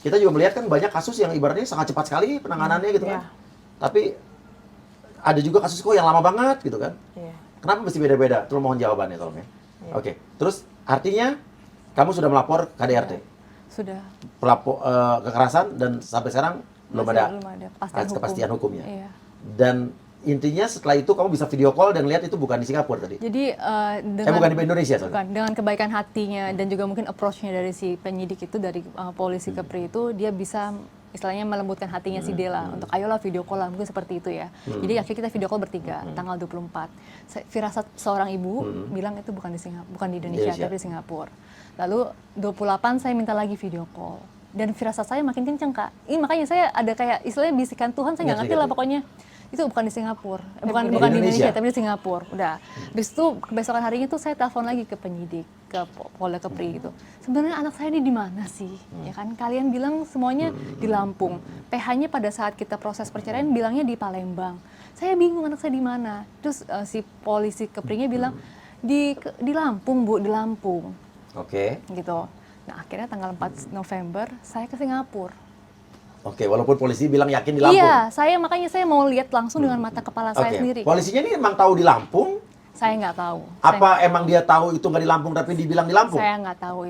C: kita juga melihat kan banyak kasus yang ibaratnya sangat cepat sekali penanganannya gitu kan,
B: Iya.
C: tapi ada juga kasus kok yang lama banget gitu kan.
B: Iya.
C: Kenapa mesti beda-beda? Tolong mohon jawabannya tolong ya.
B: Iya.
C: Oke, terus artinya kamu sudah melapor KDRT
A: Sudah.
C: pelapor kekerasan dan sampai sekarang Belum
A: Masih
C: ada,
A: belum ada
C: kepastian hukumnya.
A: Iya.
C: Dan intinya setelah itu kamu bisa video call dan lihat itu bukan di Singapura tadi.
A: Jadi dengan
C: Bukan di Indonesia, sorry.
A: bukan, dengan kebaikan hatinya dan juga mungkin approach-nya dari si penyidik itu, dari polisi Kepri itu, dia bisa istilahnya melembutkan hatinya si Dela untuk ayolah video call lah, mungkin seperti itu ya. Jadi akhirnya kita video call bertiga tanggal 24. Firasat seorang ibu bilang itu bukan di Singapura, bukan di Indonesia, tapi di Singapura. Lalu 28 saya minta lagi video call. Dan firasat saya makin kenceng, Kak. Ini makanya saya ada kayak istilahnya bisikan Tuhan, saya nggak ngerti lah pokoknya. Itu bukan di Singapura, bukan di Indonesia, tapi di Singapura. Udah. Habis itu kebesokan harinya tuh saya telepon lagi ke penyidik, ke Polda Kepri gitu. Sebenarnya anak saya ini di mana sih? Ya kan kalian bilang semuanya di Lampung. PH-nya pada saat kita proses perceraian bilangnya di Palembang. Saya bingung anak saya di mana. Terus si polisi Keprinya bilang di Lampung, Bu, di Lampung.
C: Oke.
A: Gitu. Nah, akhirnya tanggal 4 November saya ke Singapura.
C: Oke, walaupun polisi bilang yakin di Lampung.
A: Iya, makanya saya mau lihat langsung dengan mata kepala saya sendiri.
C: Polisinya ini emang tahu di Lampung?
A: Saya nggak tahu.
C: Apa emang dia tahu itu nggak di Lampung tapi dibilang di Lampung?
A: Saya nggak tau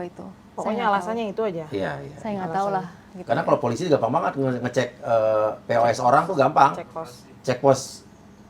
A: itu.
B: Pokoknya alasannya itu aja.
C: Iya.
A: Saya nggak tahu lah. Gitu.
C: Karena kalau polisi gampang banget ngecek POS orang tuh gampang. Cek pos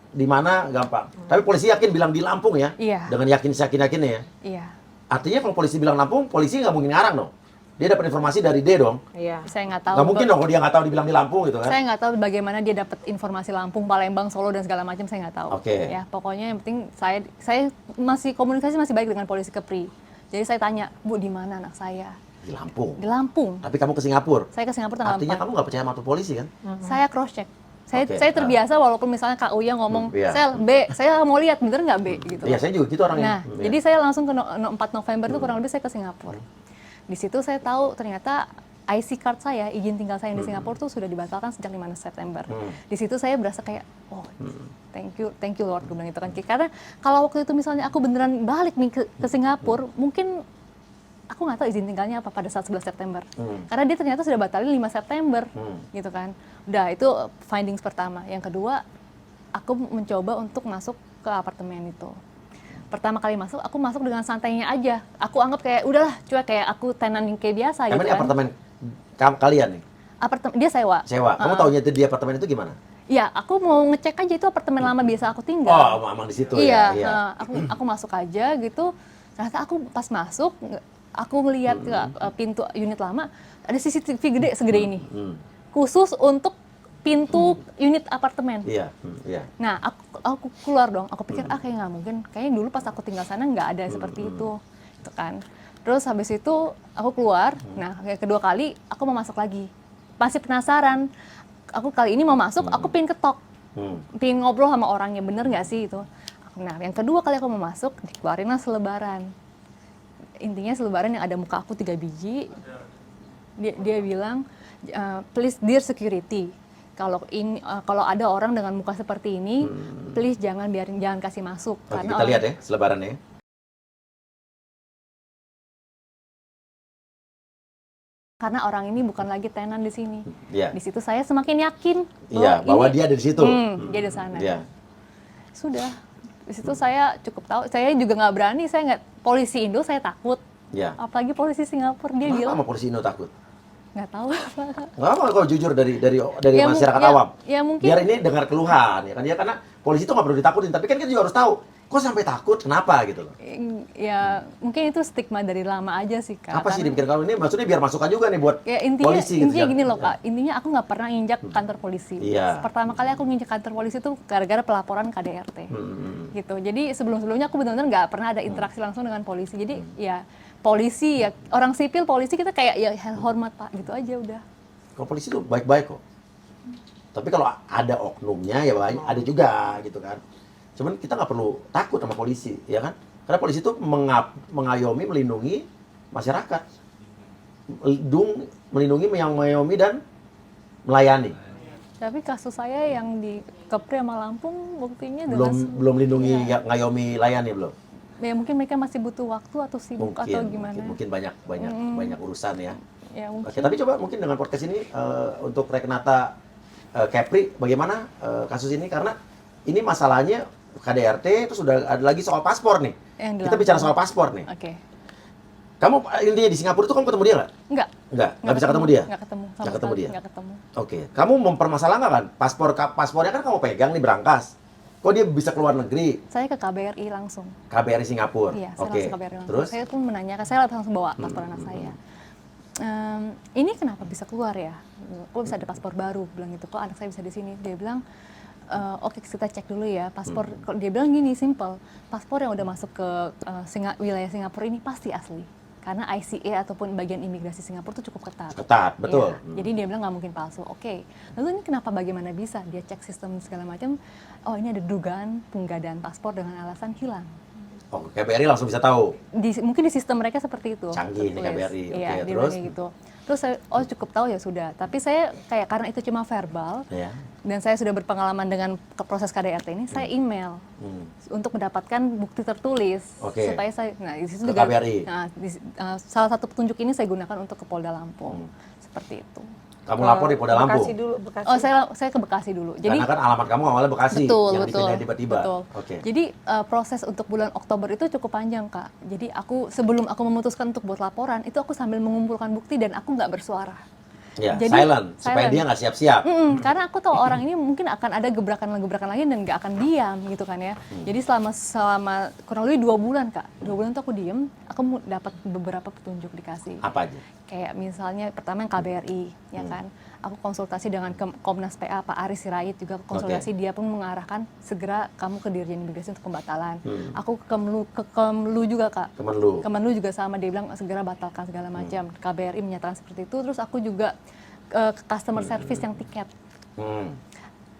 C: di mana gampang. Tapi polisi yakin bilang di Lampung ya?
A: Iya.
C: Dengan yakin-yakinnya ya?
A: Iya.
C: Artinya kalau polisi bilang Lampung, polisi nggak mungkin ngarang dong. Dia dapat informasi dari D dong.
B: Iya.
A: Saya nggak tahu.
C: Nggak mungkin dong kalau dia nggak tahu dibilang di Lampung gitu kan?
A: Saya nggak tahu bagaimana dia dapat informasi Lampung, Palembang, Solo dan segala macam, saya nggak tahu.
C: Oke.
A: Ya, pokoknya yang penting saya masih komunikasi masih baik dengan polisi Kepri. Jadi saya tanya, Bu, di mana anak saya?
C: Di Lampung.
A: Di Lampung.
C: Tapi kamu ke Singapura.
A: Saya ke Singapura tanggal 4.
C: Artinya kamu nggak percaya sama polisi kan?
A: Saya cross check.
C: Oke.
A: Saya terbiasa walaupun misalnya Kak Uya ngomong,
C: Iya.
A: Sel, B, saya mau lihat bener nggak B gitu.
C: Iya, saya juga gitu orangnya.
A: Nah, jadi saya langsung ke 4 November itu kurang lebih saya ke Singapura. Di situ saya tahu ternyata IC card saya, izin tinggal saya yang di Singapura tuh sudah dibatalkan sejak 5 September. Di situ saya berasa kayak, oh, thank you Lord, gue bilang gitu kan. Karena kalau waktu itu misalnya aku beneran balik nih ke Singapura, mungkin aku nggak tahu izin tinggalnya apa pada saat 11 September. Karena dia ternyata sudah batalin 5 September, gitu kan. Udah, itu findings pertama. Yang kedua, aku mencoba untuk masuk ke apartemen itu. Pertama kali masuk, aku masuk dengan santainya aja. Aku anggap kayak, udahlah, cuek, kayak aku tenan yang kayak biasa gitu
C: Emang
A: kan.
C: apartemen kalian nih?
A: Dia sewa.
C: Sewa. Kamu taunya itu di apartemen itu gimana?
A: Iya, aku mau ngecek aja itu apartemen lama biasa aku tinggal.
C: Oh, emang di situ ya? Iya.
A: Aku masuk aja gitu. Ternyata aku pas masuk, aku ngelihat ke pintu unit lama, ada CCTV gede segede ini. Khusus untuk pintu unit apartemen.
C: Iya.
A: Nah, aku keluar dong. Aku pikir, kayak nggak mungkin. Kayaknya dulu pas aku tinggal sana nggak ada seperti itu. Gitu kan. Terus habis itu aku keluar. Nah, kayak kedua kali aku mau masuk lagi. Masih penasaran. Aku kali ini mau masuk, aku pengen ketok. Pengen ngobrol sama orangnya, bener nggak sih itu. Nah, yang kedua kali aku mau masuk, dikeluarinlah selebaran. Intinya selebaran yang ada muka aku 3 biji. Dia bilang, please dear security, kalau ada orang dengan muka seperti ini, please jangan kasih masuk.
C: Oke,
A: Karena
C: kita lihat ya selebarannya.
A: Karena orang ini bukan lagi tenan di sini.
C: Iya.
A: Di situ saya semakin yakin
C: Bahwa dia ada di situ.
A: dia di sana.
C: Iya.
A: Sudah. Di situ saya cukup tahu. Saya juga nggak berani. Saya nggak, polisi Indo saya takut.
C: Iya.
A: Apalagi polisi Singapura, dia
C: Kenapa
A: bilang
C: sama polisi Indo takut?
A: nggak tahu.
C: Nggak apa kalau jujur dari
A: Ya,
C: masyarakat
A: ya,
C: awam.
A: ya mungkin.
C: Biar ini dengar keluhan ya kan, ya karena polisi itu nggak perlu ditakutin, tapi kan kita juga harus tahu kok sampai takut, kenapa gitu loh.
A: Ya mungkin itu stigma dari lama aja sih, Kak.
C: Apa sih dipikir kalau ini maksudnya biar masukan juga nih buat
A: Ya, intinya
C: polisi gitu.
A: gini loh, Kak. Intinya aku nggak pernah injak kantor polisi.
C: Iya.
A: Pertama kali aku nginjak kantor polisi itu gara-gara pelaporan KDRT. Gitu. Jadi sebelum-sebelumnya aku benar-benar nggak pernah ada interaksi langsung dengan polisi. Jadi ya polisi ya orang sipil polisi kita kayak ya hormat Pak gitu aja udah.
C: Kalau polisi tuh baik-baik kok. Tapi kalau ada oknumnya ya banyak, ada juga gitu kan. Cuman kita nggak perlu takut sama polisi, ya kan? Karena polisi itu mengayomi, melindungi masyarakat. Melindungi, mengayomi dan melayani.
A: Tapi kasus saya yang di Kepri sama Lampung buktinya
C: Belum lindungi, ngayomi, layani belum.
A: Ya mungkin mereka masih butuh waktu atau sibuk atau gimana.
C: Mungkin banyak urusan ya.
A: Ya mungkin.
C: Oke, tapi coba mungkin dengan podcast ini untuk Reknata Kepri, bagaimana kasus ini? Karena ini masalahnya KDRT, itu sudah ada lagi soal paspor nih. Kita bicara soal paspor nih.
A: Oke.
C: Kamu intinya di Singapura itu kamu ketemu dia nggak? Nggak bisa ketemu dia?
A: Nggak ketemu.
C: Nggak ketemu dia?
A: Nggak ketemu.
C: Oke. Kamu mempermasalahkan kan? Paspornya kan kamu pegang nih berangkas. Kok dia bisa keluar negeri?
A: Saya ke KBRI langsung.
C: KBRI Singapura?
A: Iya, saya
C: Oke.
A: langsung KBRI langsung.
C: Terus?
A: Saya pun menanyakan, saya langsung bawa paspor anak saya. Ini kenapa bisa keluar ya? Kok bisa ada paspor baru? Bilang gitu, kok anak saya bisa di sini? Dia bilang, oke kita cek dulu ya paspor. Dia bilang gini, simple. Paspor yang udah masuk ke wilayah Singapura ini pasti asli. Karena ICA ataupun bagian imigrasi Singapura itu cukup ketat.
C: Ketat, betul.
A: Iya, jadi dia bilang nggak mungkin palsu. Oke. Lalu ini kenapa bagaimana bisa? Dia cek sistem segala macam. Oh ini ada dugaan penggadaan paspor dengan alasan hilang.
C: Oh, KBRI langsung bisa tahu.
A: Mungkin di sistem mereka seperti itu.
C: Canggih nih
A: tertulis.
C: KBRI.
A: Iya,
C: Oke,
A: dia
C: terus?
A: bilang kayak gitu. Terus saya, oh cukup tahu ya sudah. Tapi saya kayak karena itu cuma verbal,
C: Ya.
A: dan saya sudah berpengalaman dengan proses KDRT ini, saya email untuk mendapatkan bukti tertulis
C: Oke.
A: supaya saya, nah di situ
C: Ke
A: juga,
C: KBRI.
A: nah, salah satu petunjuk ini saya gunakan untuk ke Polda Lampung, seperti itu.
C: Kamu lapor di Polda Lampung?
B: Bekasi dulu, Bekasi.
A: Oh saya ke Bekasi dulu. Jadi
C: Karena kan alamat kamu awalnya Bekasi,
A: betul,
C: yang
A: betul,
C: dipindah tiba-tiba.
A: betul.
C: Oke.
A: Jadi proses untuk bulan Oktober itu cukup panjang, Kak. Jadi sebelum aku memutuskan untuk buat laporan, itu aku sambil mengumpulkan bukti dan aku nggak bersuara.
C: Ya,
A: Jadi,
C: silent, supaya
A: silent.
C: dia nggak siap-siap.
A: Karena aku tahu orang ini mungkin akan ada gebrakan lain dan nggak akan diam gitu kan ya. Jadi selama kurang lebih 2 bulan, Kak. 2 bulan tuh aku diem, aku dapat beberapa petunjuk dikasih.
C: Apa aja?
A: Kayak misalnya pertama yang KBRI, ya kan. Aku konsultasi dengan Komnas PA Pak Aris Sirait juga konsultasi, dia pun mengarahkan segera kamu ke Dirjen Imigrasi untuk pembatalan. Aku ke Kemlu juga, Kak. Kemenlu juga sama, dia bilang segera batalkan segala macam. KBRI menyatakan seperti itu, terus aku juga ke customer service yang tiket.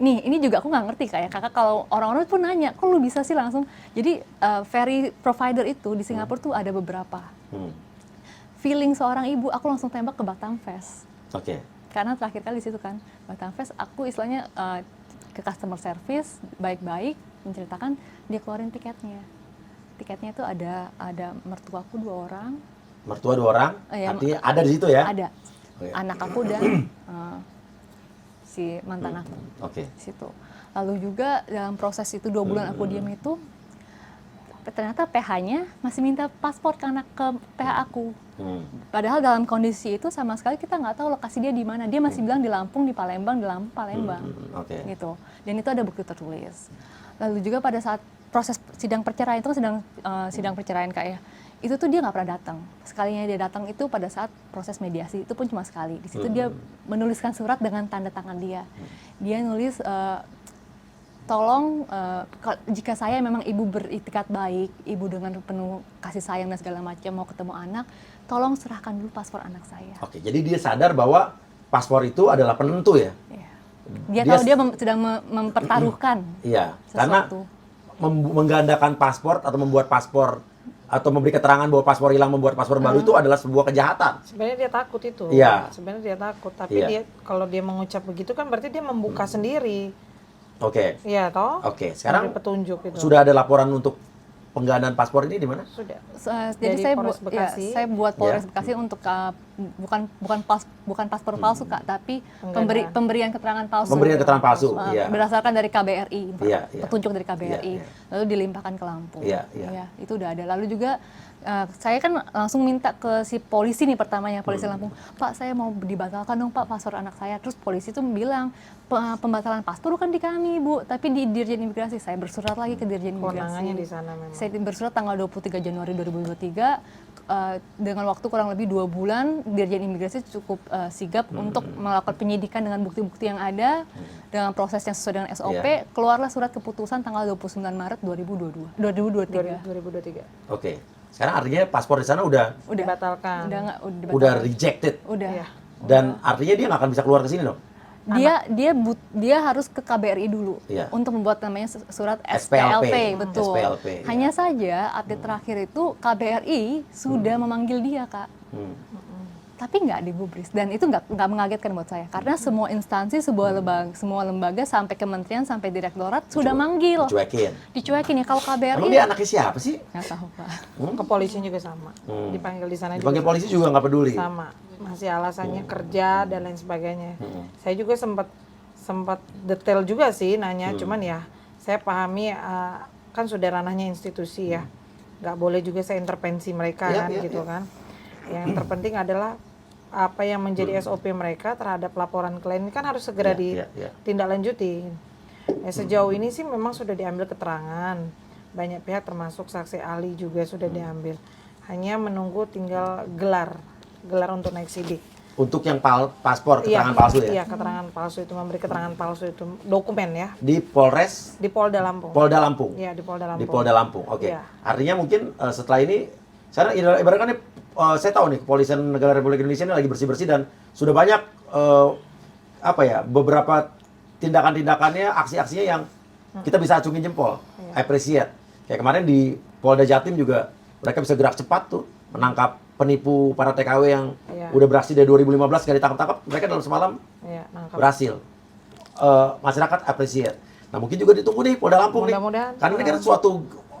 A: Nih, ini juga aku nggak ngerti kayak kakak, kalau orang-orang pun nanya, kok lu bisa sih langsung? Jadi ferry provider itu di Singapura tuh ada beberapa. Feeling seorang ibu, aku langsung tembak ke Batam Fest.
C: Oke.
A: Karena terakhir kali di situ kan, Batam Fest, aku istilahnya ke customer service baik-baik menceritakan dia keluarin tiketnya. Tiketnya itu ada mertuaku 2 orang.
C: Mertua 2 orang?
A: Ya,
C: Artinya ada di situ ya?
A: Ada.
C: Oke.
A: Anak aku dan si mantan aku.
C: Oke.
A: Di situ. Lalu juga dalam proses itu 2 bulan aku diam itu, ternyata PH-nya masih minta paspor ke PH aku. Padahal dalam kondisi itu sama sekali kita nggak tahu lokasi dia di mana. Dia masih bilang di Lampung, di Palembang, di Lampung, Palembang.
C: Oke.
A: Gitu. Dan itu ada bukti tertulis. Lalu juga pada saat proses sidang perceraian itu kan sidang perceraian, Kak ya. Itu tuh dia nggak pernah datang. Sekalinya dia datang itu pada saat proses mediasi, itu pun cuma sekali. Di situ dia menuliskan surat dengan tanda tangan dia. Dia nulis, tolong jika saya memang ibu beritikat baik, ibu dengan penuh kasih sayang dan segala macam mau ketemu anak, tolong serahkan dulu paspor anak saya.
C: Oke, jadi dia sadar bahwa paspor itu adalah penentu ya?
A: Iya. Dia tahu dia sedang mempertaruhkan
C: Iya, karena
A: sesuatu.
C: menggandakan paspor atau membuat paspor atau memberi keterangan bahwa paspor hilang membuat paspor baru itu adalah sebuah kejahatan.
B: Sebenarnya dia takut itu.
C: Iya.
B: Sebenarnya dia takut, tapi dia kalau dia mengucap begitu kan berarti dia membuka sendiri.
C: Oke.
B: Iya toh?
C: Oke, sekarang
B: memberi petunjuk itu.
C: sudah ada laporan untuk penggandaan paspor ini di mana?
B: Sudah.
A: Jadi
B: Dari
A: saya
B: Polres Bekasi.
A: saya buat Polres Bekasi untuk bukan paspor palsu, Kak, tapi pemberian keterangan palsu.
C: Pemberian keterangan palsu, iya.
A: Berdasarkan dari KBRI,
C: Iya, iya.
A: petunjuk dari KBRI,
C: Iya, iya.
A: lalu dilimpahkan ke Lampung.
C: Iya, iya.
A: Ya, itu udah ada. Lalu juga saya kan langsung minta ke si polisi nih pertamanya, polisi Lampung, Pak saya mau dibatalkan dong Pak paspor anak saya. Terus polisi tuh bilang, pembatalan paspor bukan di kami Bu, tapi di Dirjen Imigrasi. Saya bersurat lagi ke Dirjen Imigrasi.
B: Kewenangannya di sana memang.
A: Saya bersurat tanggal 23 Januari 2023, dengan waktu kurang lebih 2 bulan, Dirjen Imigrasi cukup sigap untuk melakukan penyidikan dengan bukti-bukti yang ada, dengan proses yang sesuai dengan SOP, keluarlah surat keputusan tanggal 29 Maret 2023.
B: 2023.
C: Oke. Sekarang artinya paspor di sana udah
B: Dibatalkan.
C: udah rejected.
A: Udah.
B: Iya.
C: Dan artinya dia nggak akan bisa keluar ke sini dong.
A: Dia harus ke KBRI dulu untuk membuat namanya surat SPLP, betul.
C: SPLP,
A: Hanya saja update terakhir itu KBRI sudah memanggil dia, Kak. Tapi nggak digubris, dan itu nggak mengagetkan buat saya karena semua instansi, semua lembaga sampai kementerian sampai direktorat sudah manggil. Dicuekin ya. Kalau KBRI
C: emang dia anaknya siapa sih?
A: nggak tahu, Pak.
B: Kepolisian juga sama. Dipanggil di sana
C: Dipanggil
B: juga
C: polisi juga nggak peduli.
B: sama. Masih alasannya kerja dan lain sebagainya. Saya juga sempat detail juga sih nanya, cuman ya saya pahami kan sudah ranahnya institusi ya. Nggak boleh juga saya intervensi mereka kan gitu kan. Yang terpenting adalah apa yang menjadi SOP mereka terhadap laporan klien ini kan harus segera ditindaklanjuti. Sejauh ini sih memang sudah diambil keterangan, banyak pihak termasuk saksi ahli juga sudah diambil. Hanya menunggu tinggal gelar untuk naik sidik.
C: Untuk yang paspor keterangan palsu ya?
B: Iya, keterangan palsu itu, memberi keterangan palsu itu dokumen ya.
C: Di Polres?
B: Di Polda Lampung.
C: Polda Lampung?
B: Iya, di Polda Lampung.
C: Di Polda Lampung, oke.
B: Iya.
C: Artinya mungkin setelah ini, sekarang ibaratkan nih, saya tahu nih, Kepolisian Negara Republik Indonesia ini lagi bersih-bersih dan sudah banyak beberapa tindakan-tindakannya, aksi-aksinya yang kita bisa acungin jempol, appreciate. Kayak kemarin di Polda Jatim juga mereka bisa gerak cepat tuh, menangkap penipu para TKW yang udah beraksi dari 2015 nggak ditangkap-tangkap, mereka dalam semalam berhasil. Masyarakat appreciate. Nah mungkin juga ditunggu nih Polda Lampung nih, karena ini kan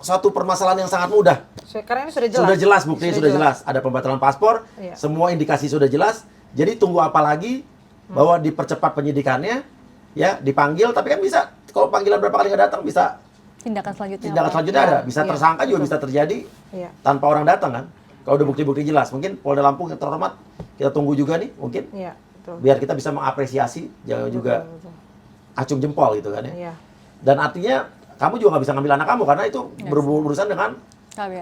C: suatu permasalahan yang sangat mudah.
B: Karena ini sudah jelas.
C: Sudah jelas, buktinya sudah jelas. Ada pembatalan paspor, semua indikasi sudah jelas. Jadi tunggu apa lagi bahwa dipercepat penyidikannya, ya dipanggil. Tapi kan bisa, kalau panggilan berapa kali nggak datang, bisa
A: tindakan selanjutnya
C: ada. Bisa tersangka juga bisa terjadi tanpa orang datang kan. Kalau udah bukti-bukti jelas, mungkin Polda Lampung yang terhormat, kita tunggu juga nih, mungkin. Biar kita bisa mengapresiasi, jangan juga acung jempol gitu kan ya. Dan artinya kamu juga nggak bisa ngambil anak kamu karena itu berurusan dengan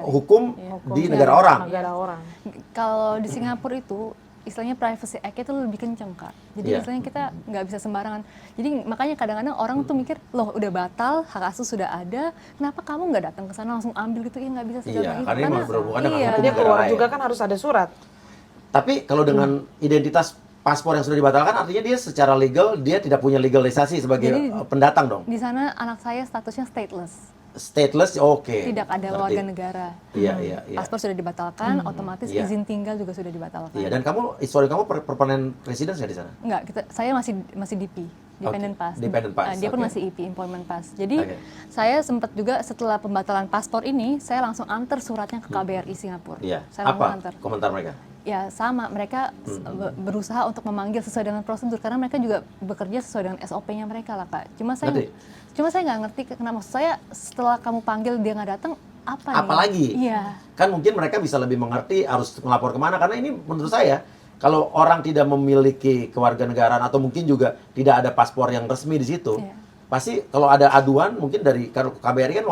C: hukum di negara orang.
A: Kalau di Singapura itu istilahnya privacy act itu lebih kenceng Kak. Jadi istilahnya kita nggak bisa sembarangan. Jadi makanya kadang-kadang orang tuh mikir, loh udah batal, hak asuh sudah ada, kenapa kamu nggak datang ke sana langsung ambil gitu? Ya nggak bisa segampang itu.
C: Karena ini berhubungan dengan hukum
B: dia
C: negara
B: keluar
C: lain.
B: juga kan harus ada surat.
C: Tapi kalau dengan identitas paspor yang sudah dibatalkan, artinya dia secara legal dia tidak punya legalisasi sebagai pendatang dong.
A: Di sana anak saya statusnya stateless.
C: Stateless, oke.
A: Tidak ada warga negara.
C: Iya.
A: Paspor sudah dibatalkan, otomatis izin tinggal juga sudah dibatalkan.
C: Iya, dan histori kamu permanent residence nggak di sana?
A: Enggak, saya masih DP, dependent pass.
C: Dependent pass.
A: Dia pun masih EP, employment pass. Jadi saya sempat juga setelah pembatalan paspor ini, saya langsung antar suratnya ke KBRI Singapura.
C: Iya.
A: Saya langsung
C: Apa
A: antar.
C: komentar mereka?
A: Ya sama, mereka berusaha untuk memanggil sesuai dengan prosedur karena mereka juga bekerja sesuai dengan SOP-nya mereka lah Kak. Cuma saya nggak ngerti kenapa, maksud saya setelah kamu panggil dia nggak datang,
C: apalagi?
A: Iya.
C: Kan mungkin mereka bisa lebih mengerti harus melapor kemana, karena ini menurut saya kalau orang tidak memiliki kewarganegaraan atau mungkin juga tidak ada paspor yang resmi di situ, pasti kalau ada aduan mungkin dari KBRI kan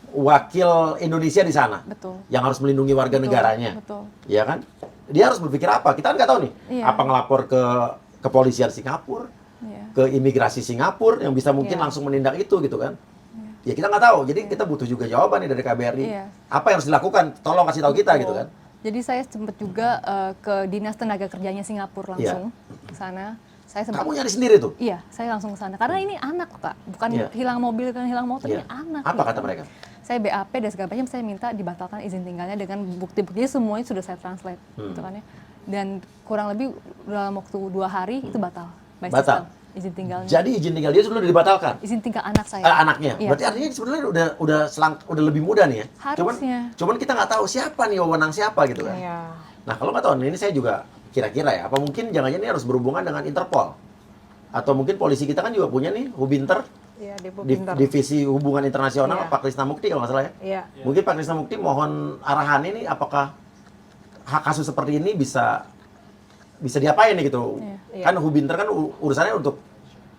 C: wakil Indonesia di sana, yang harus melindungi warga negaranya, ya kan? Dia harus berpikir apa? Kita kan nggak tahu nih, apa ngelapor ke kepolisian Singapura, ke imigrasi Singapura yang bisa mungkin langsung menindak itu gitu kan? Ya kita nggak tahu. Jadi kita butuh juga jawaban nih dari KBRI. Apa yang harus dilakukan? Tolong kasih tahu kita gitu kan? Jadi
A: saya sempat juga ke Dinas Tenaga Kerjanya Singapura langsung ke sana.
C: Kamu nyari sendiri tuh?
A: Iya, saya langsung ke sana. Karena ini anak Kak, bukan hilang mobil kan hilang motor, ini anak.
C: Apa kata mereka?
A: Saya BAP dan segala macam, saya minta dibatalkan izin tinggalnya dengan bukti-buktinya semuanya sudah saya translate, gitu kan ya. Dan kurang lebih dalam waktu 2 hari itu batal.
C: Batal?
A: Izin tinggalnya.
C: Jadi izin tinggal dia sudah dibatalkan?
A: Izin tinggal anak saya.
C: Anaknya? Iya. Berarti artinya sebenarnya udah lebih mudah nih ya?
A: Harusnya.
C: Cuman kita nggak tahu siapa nih wewenang siapa gitu kan? Nah kalau nggak tahu, ini saya juga kira-kira ya, apa mungkin jangan-jangan ini harus berhubungan dengan Interpol? Atau mungkin polisi kita kan juga punya nih, Hubinter, Divisi Hubungan Internasional, Pak Krisna Mukti kalau nggak salah ya. Mungkin Pak Krisna Mukti mohon arahan ini, apakah hak kasus seperti ini bisa diapain nih gitu? Kan Hubinter kan urusannya untuk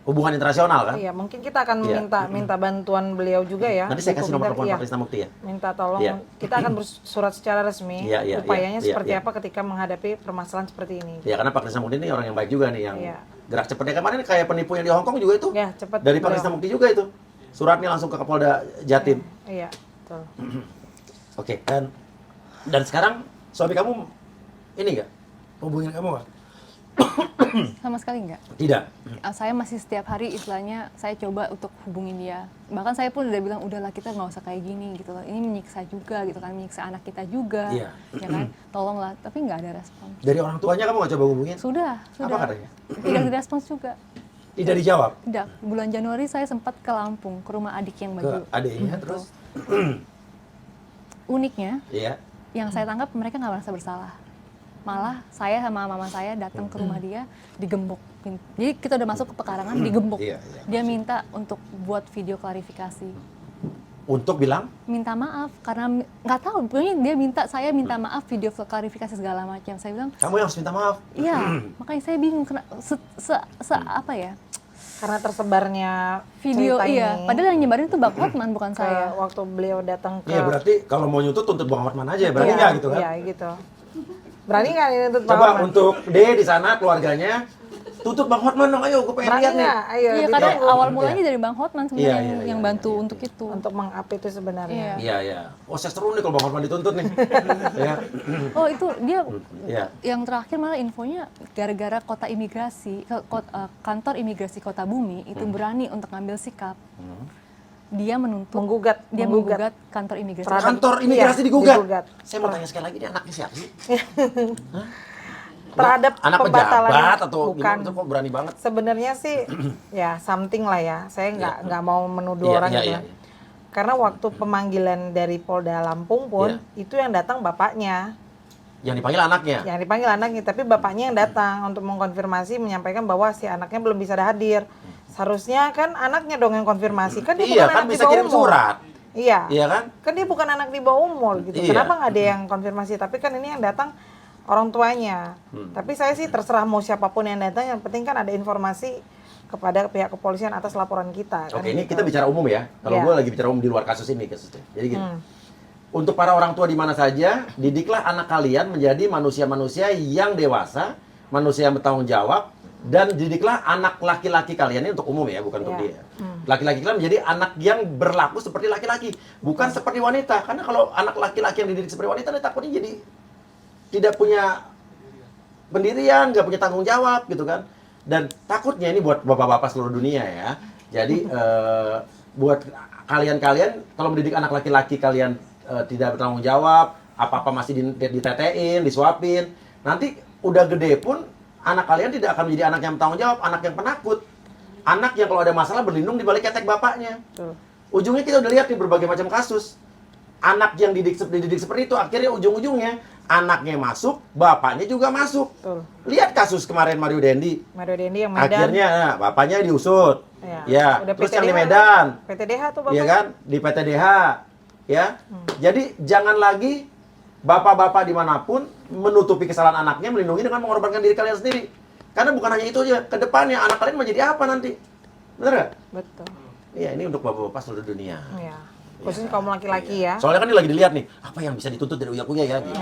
C: hubungan internasional kan?
B: Iya, mungkin kita akan minta bantuan beliau juga ya.
C: Nanti saya kasih nomor telepon Pak Krisna Mukti ya.
B: Minta tolong, kita akan bersurat secara resmi upayanya seperti apa ketika menghadapi permasalahan seperti ini.
C: Ya karena Pak Krisna Mukti ini orang yang baik juga nih, yang gerak cepatnya. Kemarin kayak penipu yang di Hong Kong juga itu,
B: cepat
C: dari Pak Krisna Mukti juga itu. Suratnya langsung ke Kapolda Jatim.
B: Iya, betul.
C: Oke, dan sekarang suami kamu ini nggak hubungin kamu nggak?
A: Sama sekali enggak.
C: Tidak.
A: Saya masih setiap hari istilahnya saya coba untuk hubungin dia. Bahkan saya pun udah bilang udahlah kita nggak usah kayak gini gitu loh. Ini menyiksa juga gitu kan, menyiksa anak kita juga. Ya kan? Tolonglah, tapi nggak ada respon.
C: Dari orang tuanya kamu nggak coba hubungin?
A: Sudah.
C: Apa katanya?
A: Tidak direspons juga.
C: Tidak dijawab?
A: Tidak. Bulan Januari saya sempat ke Lampung, ke rumah adik yang baju.
C: Ke adiknya terus?
A: Uniknya, yang saya tangkap mereka nggak merasa bersalah. Malah saya sama mama saya datang ke rumah dia, digembok. Jadi kita udah masuk ke pekarangan, digembok. Dia minta untuk buat video klarifikasi.
C: Untuk bilang?
A: Minta maaf karena nggak tahu, pokoknya dia minta saya minta maaf, video klarifikasi segala macam. Saya bilang
C: Kamu yang harus minta maaf.
A: iya, makanya saya bingung apa ya?
B: Karena tersebarnya
A: Video
B: cerita
A: iya,
B: ini.
A: padahal yang nyebarin itu Bang Hotman bukan
B: Ke
A: saya.
B: waktu beliau datang ke
C: Iya, berarti kalau mau nyuntut tuntut Bang Hotman aja, berani nggak gitu kan?
B: Iya, gitu. Berani nggak ini tuntut Bang
C: Coba
B: Hotman?
C: untuk D di sana keluarganya, tuntut Bang Hotman dong, ayo gue pengen
B: Berani
C: lihat nih.
B: nggak? Ayo,
A: Iya, karena
B: ditunggu.
A: awal mulanya dari Bang Hotman sebenarnya
C: Iya, iya,
A: yang
C: iya,
A: bantu
C: iya.
A: untuk itu.
B: Untuk meng-up itu sebenarnya.
A: Iya.
C: Iya, iya. Oh, saya seru nih kalau Bang Hotman dituntut nih. Ya.
A: Oh, itu dia
C: Iya.
A: yang terakhir malah infonya gara-gara kantor imigrasi Kota Bumi itu berani untuk ngambil sikap. Dia menuntut menggugat kantor imigrasi.
C: Kantor imigrasi
B: Iya,
C: digugat.
B: digugat.
C: Saya mau tanya sekali lagi, dia anaknya siapa sih?
B: Terhadap
C: anak
B: pembatalan
C: pejabat atau
B: bukan.
C: gimana? Itu kok berani banget?
B: Sebenarnya sih ya something lah ya. Saya nggak mau menuduh
C: Iya,
B: orang
C: iya,
B: gitu.
C: iya,
B: kan.
C: iya.
B: Karena waktu pemanggilan dari Polda Lampung pun
C: Iya.
B: itu yang datang bapaknya.
C: Yang dipanggil anaknya.
B: Yang dipanggil anaknya, tapi bapaknya yang datang untuk mengkonfirmasi, menyampaikan bahwa si anaknya belum bisa hadir. Seharusnya kan anaknya dong yang konfirmasi. Kan dia
C: Iya,
B: bukan
C: kan
B: anak
C: bisa
B: di bawah
C: kirim
B: umur.
C: surat.
B: Iya.
C: Iya kan?
B: Kan dia bukan anak di bawah umur gitu.
C: Iya.
B: Kenapa nggak ada yang konfirmasi? Tapi kan ini yang datang orang tuanya. Tapi saya sih terserah mau siapapun yang datang, yang penting kan ada informasi kepada pihak kepolisian atas laporan kita.
C: Oke,
B: kan
C: ini
B: gitu.
C: kita bicara umum ya. Kalau
B: Iya.
C: gue lagi bicara umum di luar kasusnya. Jadi gini. Untuk para orang tua di mana saja, didiklah anak kalian menjadi manusia-manusia yang dewasa, manusia yang bertanggung jawab, dan didiklah anak laki-laki kalian ini untuk umum ya, bukan untuk
B: Iya.
C: dia. Laki-laki kalian menjadi anak yang berlaku seperti laki-laki, bukan seperti wanita. Karena kalau anak laki-laki yang dididik seperti wanita, dia takutnya jadi tidak punya pendirian, nggak punya tanggung jawab gitu kan. Dan takutnya ini buat bapak-bapak seluruh dunia ya. Jadi buat kalian-kalian kalau mendidik anak laki-laki kalian tidak bertanggung jawab, apa-apa masih ditetein, disuapin. Nanti udah gede pun anak kalian tidak akan menjadi anak yang bertanggung jawab, anak yang penakut. Anak yang kalau ada masalah berlindung di balik ketek bapaknya.
B: Betul.
C: Ujungnya kita udah lihat di berbagai macam kasus. Anak yang dididik seperti itu akhirnya ujung-ujungnya anaknya masuk, bapaknya juga masuk.
B: Betul.
C: Lihat kasus kemarin Mario Dendi.
B: Mario Dendi yang Medan.
C: Akhirnya bapaknya diusut. Ya,
B: Udah
C: terus yang di
B: PTDH
C: Medan.
B: kan? PTDH tuh bapaknya.
C: Iya kan? Di PTDH. Ya. Jadi jangan lagi bapak-bapak dimanapun menutupi kesalahan anaknya, melindungi dengan mengorbankan diri kalian sendiri. Karena bukan hanya itu aja, ke depannya anak kalian menjadi apa nanti? Bener nggak?
B: Betul.
C: Iya, ini untuk bapak-bapak seluruh dunia.
B: Iya. Khususnya kaum laki-laki ya.
C: Soalnya kan ini lagi dilihat nih, apa yang bisa dituntut dari uya-kuya ya? Gitu.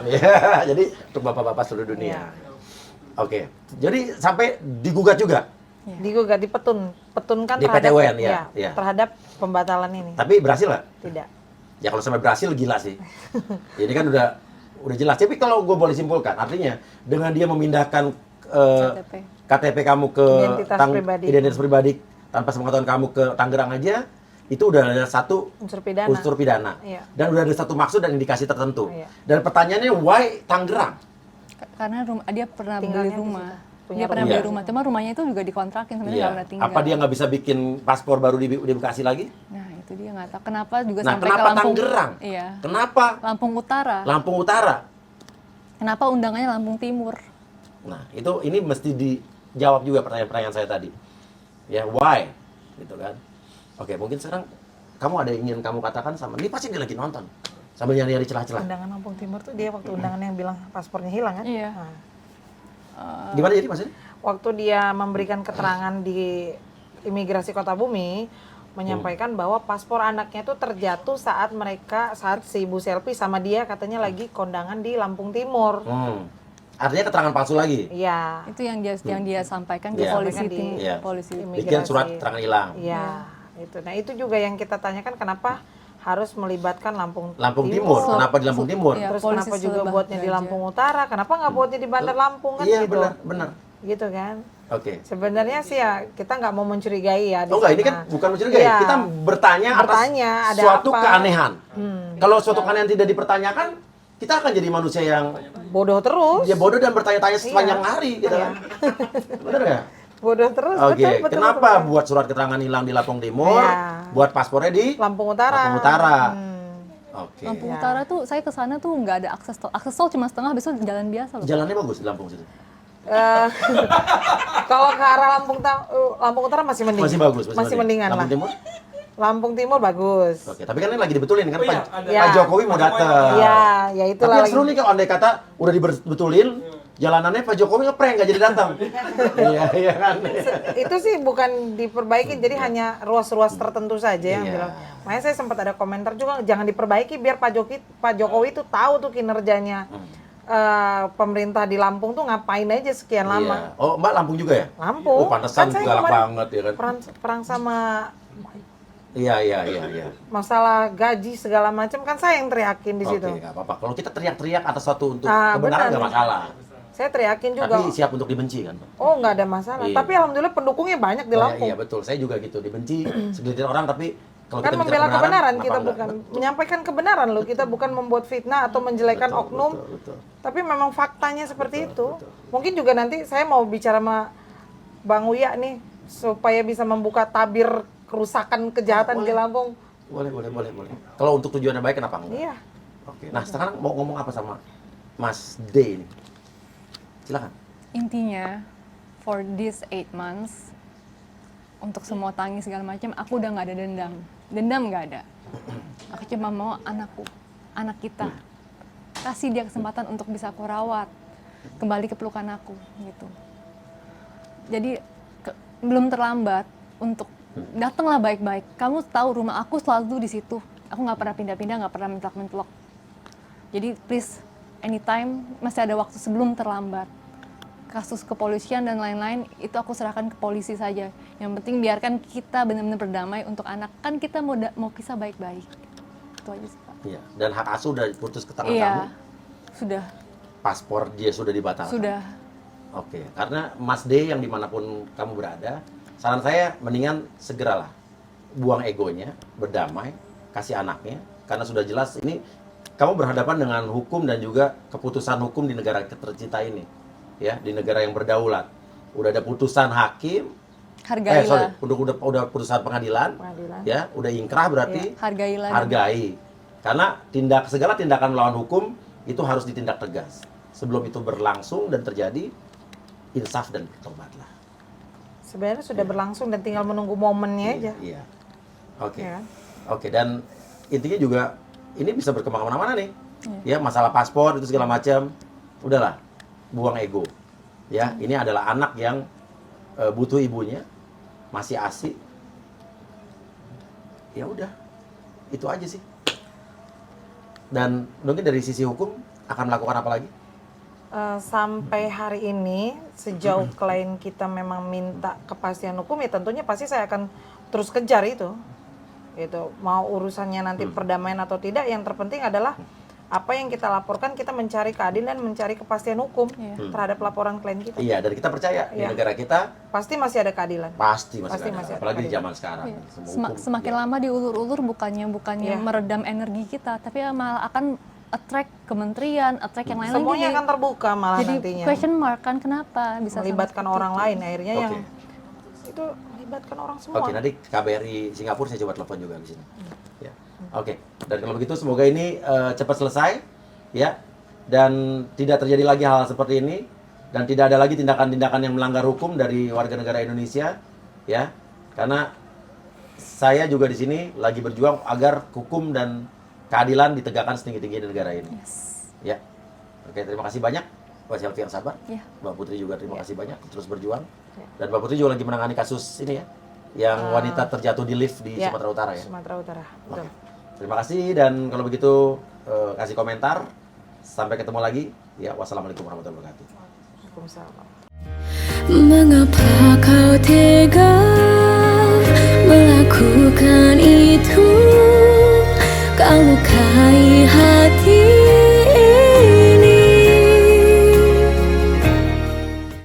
C: Iya, jadi untuk bapak-bapak seluruh dunia. Oke, jadi sampai digugat juga.
B: Digugat, dipetunkan
C: Di
B: terhadap
C: PT UN, ya, ya.
B: terhadap pembatalan ini.
C: Tapi berhasil nggak?
B: Tidak.
C: Ya kalau sampai berhasil gila sih. Ini kan udah jelas. Tapi kalau gue boleh simpulkan, artinya dengan dia memindahkan KTP kamu ke identitas pribadi tanpa sepengetahuan kamu ke Tangerang aja, itu udah ada satu unsur pidana.
B: Iya.
C: Dan udah ada satu maksud dan indikasi tertentu.
B: Iya.
C: Dan pertanyaannya why Tangerang?
A: Karena dia pernah
B: Tinggalnya
A: beli
B: di
A: rumah.
B: situ. Punya
A: Dia pernah
C: rumah.
A: beli rumah, cuma rumahnya itu juga dikontrakin sebenarnya nggak pernah tinggal.
C: Apa dia nggak bisa bikin paspor baru di Bekasi lagi?
A: Nah itu dia nggak tahu kenapa juga
C: Nah,
A: sampai
C: kenapa
A: ke Lampung.
C: Tangerang?
A: Iya.
C: Kenapa
A: Lampung Utara.
C: Lampung Utara?
A: Kenapa undangannya Lampung Timur?
C: Nah, ini mesti dijawab juga pertanyaan-pertanyaan saya tadi. Ya, why? Gitu kan. Oke, mungkin sekarang kamu ada yang ingin kamu katakan sama dia, pasti dia lagi nonton. Sambil nyari-nyari celah-celah.
B: Undangan Lampung Timur tuh dia waktu undangan yang bilang paspornya hilang kan?
A: Iya.
B: Nah,
C: Gimana jadi maksudnya?
B: waktu dia memberikan keterangan di imigrasi Kota Bumi menyampaikan bahwa paspor anaknya itu terjatuh saat si Ibu Selfie sama dia katanya lagi kondangan di Lampung Timur.
C: Artinya keterangan palsu lagi.
B: Iya.
A: Itu yang dia sampaikan ke
C: Iya.
A: polisi
B: Sampaikan di-
C: Iya.
A: polisi.
C: Bikin surat keterangan hilang.
B: Iya, itu. Nah, itu juga yang kita tanyakan kenapa harus melibatkan Lampung
C: Timur. Kenapa di Lampung Timur?
A: Iya.
B: Terus
A: Polisi
B: kenapa juga
A: Lebah
B: buatnya di
A: Gajah.
B: Lampung Utara? Kenapa nggak buatnya di Bandar Lampung kan
C: Iya,
B: gitu?
C: benar.
B: Gitu kan?
C: Oke.
B: Sebenarnya sih ya kita nggak mau mencurigai ya. di
C: Oh enggak, ini
B: sana.
C: kan bukan mencurigai.
B: Iya.
C: Kita bertanya atas
B: ada
C: suatu
B: apa?
C: keanehan. Kalau suatu keanehan tidak dipertanyakan, kita akan jadi manusia yang
B: Bodoh terus.
C: ya bodoh dan bertanya-tanya sepanjang hari gitu kan. Bener nggak?
B: Bodoh terus.
C: Oke,
B: betul.
C: kenapa buat surat keterangan hilang di Lampung Timur,
B: Iya.
C: buat paspornya di
B: Lampung Utara?
C: Lampung Utara. Oke.
A: Lampung Utara tuh saya ke sana tuh nggak ada akses tol. Akses tol cuma setengah, besok jalan biasa loh.
C: Jalannya bagus di Lampung situ.
B: Kalau ke arah Lampung Utara masih mending.
C: Masih bagus,
B: Masih mendingan lah.
C: Lampung Timur?
B: Lampung Timur bagus.
C: Oke, tapi kan ini lagi dibetulin kan
F: Oh iya,
C: Pak,
F: ada.
C: Pak Jokowi mau datang.
B: Iya, ya
C: Tapi
B: itulah
C: yang
B: lagi.
C: seru nih kalau andai kata udah dibetulin, jalanannya Pak Jokowi ngeprank nggak jadi datang. Iya kan.
B: Itu sih bukan diperbaiki, jadi hanya ruas-ruas tertentu saja yang
C: Iya.
B: bilang. Makanya saya sempat ada komentar juga, jangan diperbaiki biar Pak Jokowi itu tahu tuh kinerjanya. Pemerintah di Lampung tuh ngapain aja sekian lama.
C: Iya. Oh, Mbak Lampung juga ya?
B: Lampung.
C: Oh, pantesan
B: saya
C: galak
B: kemarin
C: banget ya kan.
B: perang sama
C: Iya.
B: masalah gaji segala macam kan saya yang teriakin di situ.
C: Oke, nggak apa-apa. Kalau kita teriak-teriak atas suatu untuk
B: Ah,
C: kebenaran
B: benar.
C: nggak masalah.
B: Saya teriakin juga.
C: Tapi siap untuk dibenci kan, Pak?
B: Oh, nggak ada masalah.
C: Iya.
B: Tapi alhamdulillah pendukungnya banyak di Lampung.
C: Iya betul, saya juga gitu, dibenci segelintir orang tapi kalau
B: Kan
C: kita
B: membela
C: bicara
B: kebenaran
C: kenapa
B: kita
C: enggak?
B: bukan menyampaikan kebenaran loh, kita bukan membuat fitnah atau menjelekan
C: Betul,
B: oknum.
C: betul.
B: Tapi memang faktanya seperti itu. Mungkin juga nanti saya mau bicara sama Bang Uya nih supaya bisa membuka tabir kerusakan kejahatan di Lampung.
C: Boleh. Kalau untuk tujuannya baik kenapa enggak?
B: Iya.
C: Oke. Nah, sekarang mau ngomong apa sama Mas D ini? Silakan.
A: Intinya, for these 8 months, untuk semua tangis segala macam, aku udah nggak ada dendam. Dendam nggak ada. Aku cuma mau anakku, anak kita, kasih dia kesempatan untuk bisa aku rawat, kembali ke pelukan aku, gitu. Jadi belum terlambat untuk datanglah baik-baik. Kamu tahu rumah aku selalu di situ. Aku nggak pernah pindah-pindah, nggak pernah mentelok-mentelok. Jadi please, anytime masih ada waktu sebelum terlambat. Kasus kepolisian dan lain-lain itu aku serahkan ke polisi saja. Yang penting biarkan kita benar-benar berdamai untuk anak. Kan kita mau pisah baik-baik. Itu aja sih, Pak.
C: Iya. Dan hak asuh udah putus ke tangan kamu.
A: Iya, sudah.
C: Paspor dia sudah dibatalkan.
A: Sudah.
C: Oke. Karena Mas D yang dimanapun kamu berada, saran saya mendingan segeralah buang egonya, berdamai, kasih anaknya. Karena sudah jelas ini kamu berhadapan dengan hukum dan juga keputusan hukum di negara tercinta ini. Ya, di negara yang berdaulat. Udah ada putusan hakim.
A: Hargailah.
C: Udah putusan pengadilan. Ya, udah ingkrah berarti.
A: Ya, hargailah.
C: Hargai. Karena segala tindakan melawan hukum itu harus ditindak tegas. Sebelum itu berlangsung dan terjadi, insaf dan bertobatlah.
B: Sebenarnya sudah berlangsung dan tinggal menunggu momennya aja.
C: Iya. Oke.
B: Ya.
C: Oke, dan intinya juga ini bisa berkembang kemana-mana nih. Ya, masalah paspor itu segala macam. Udahlah, buang ego. Ya, ini adalah anak yang butuh ibunya, masih ASI. Ya udah, itu aja sih. Dan mungkin dari sisi hukum akan melakukan apa lagi?
B: Sampai hari ini sejauh klien kita memang minta kepastian hukum, ya tentunya pasti saya akan terus kejar itu. Gitu. Mau urusannya nanti perdamaian atau tidak, yang terpenting adalah apa yang kita laporkan, kita mencari keadilan, mencari kepastian hukum terhadap laporan klien kita.
C: Iya, dan kita percaya di negara kita
B: Pasti masih ada keadilan.
C: pasti masih
B: Pasti
C: ada.
B: masih ada
C: Apalagi di
B: keadilan.
C: zaman sekarang.
A: Iya.
C: Semua hukum,
A: Semakin
C: ya.
A: lama diulur-ulur bukannya
B: Iya.
A: meredam energi kita, tapi malah akan attract kementerian, attract yang lain-lain.
B: Semuanya akan terbuka malah
A: jadi
B: nantinya.
A: question mark kan, kenapa bisa
B: Melibatkan
A: sampai
B: orang
A: seperti
B: lain akhirnya
C: Oke.
B: yang itu melibatkan orang semua.
C: Oke, nanti KBRI Singapura saya coba telepon juga di sini. Ya. Oke, dan kalau begitu semoga ini cepat selesai, ya, dan tidak terjadi lagi hal seperti ini, dan tidak ada lagi tindakan-tindakan yang melanggar hukum dari warga negara Indonesia, ya, karena saya juga di sini lagi berjuang agar hukum dan keadilan ditegakkan setinggi-tinggi di negara ini. Ya, oke, terima kasih banyak, Mbak Selvi yang sabar,
A: Ya.
C: Mbak Putri juga terima kasih banyak terus berjuang, dan Mbak Putri juga lagi menangani kasus ini ya, yang wanita terjatuh di lift di
B: Ya,
C: Sumatera Utara ya.
B: Sumatera Utara, betul.
C: Terima kasih, dan kalau begitu kasih komentar. Sampai ketemu lagi. Ya, wassalamualaikum warahmatullahi wabarakatuh.
B: Waalaikumsalam.
G: Mengapa kau tega melakukan itu? Kau lukai hati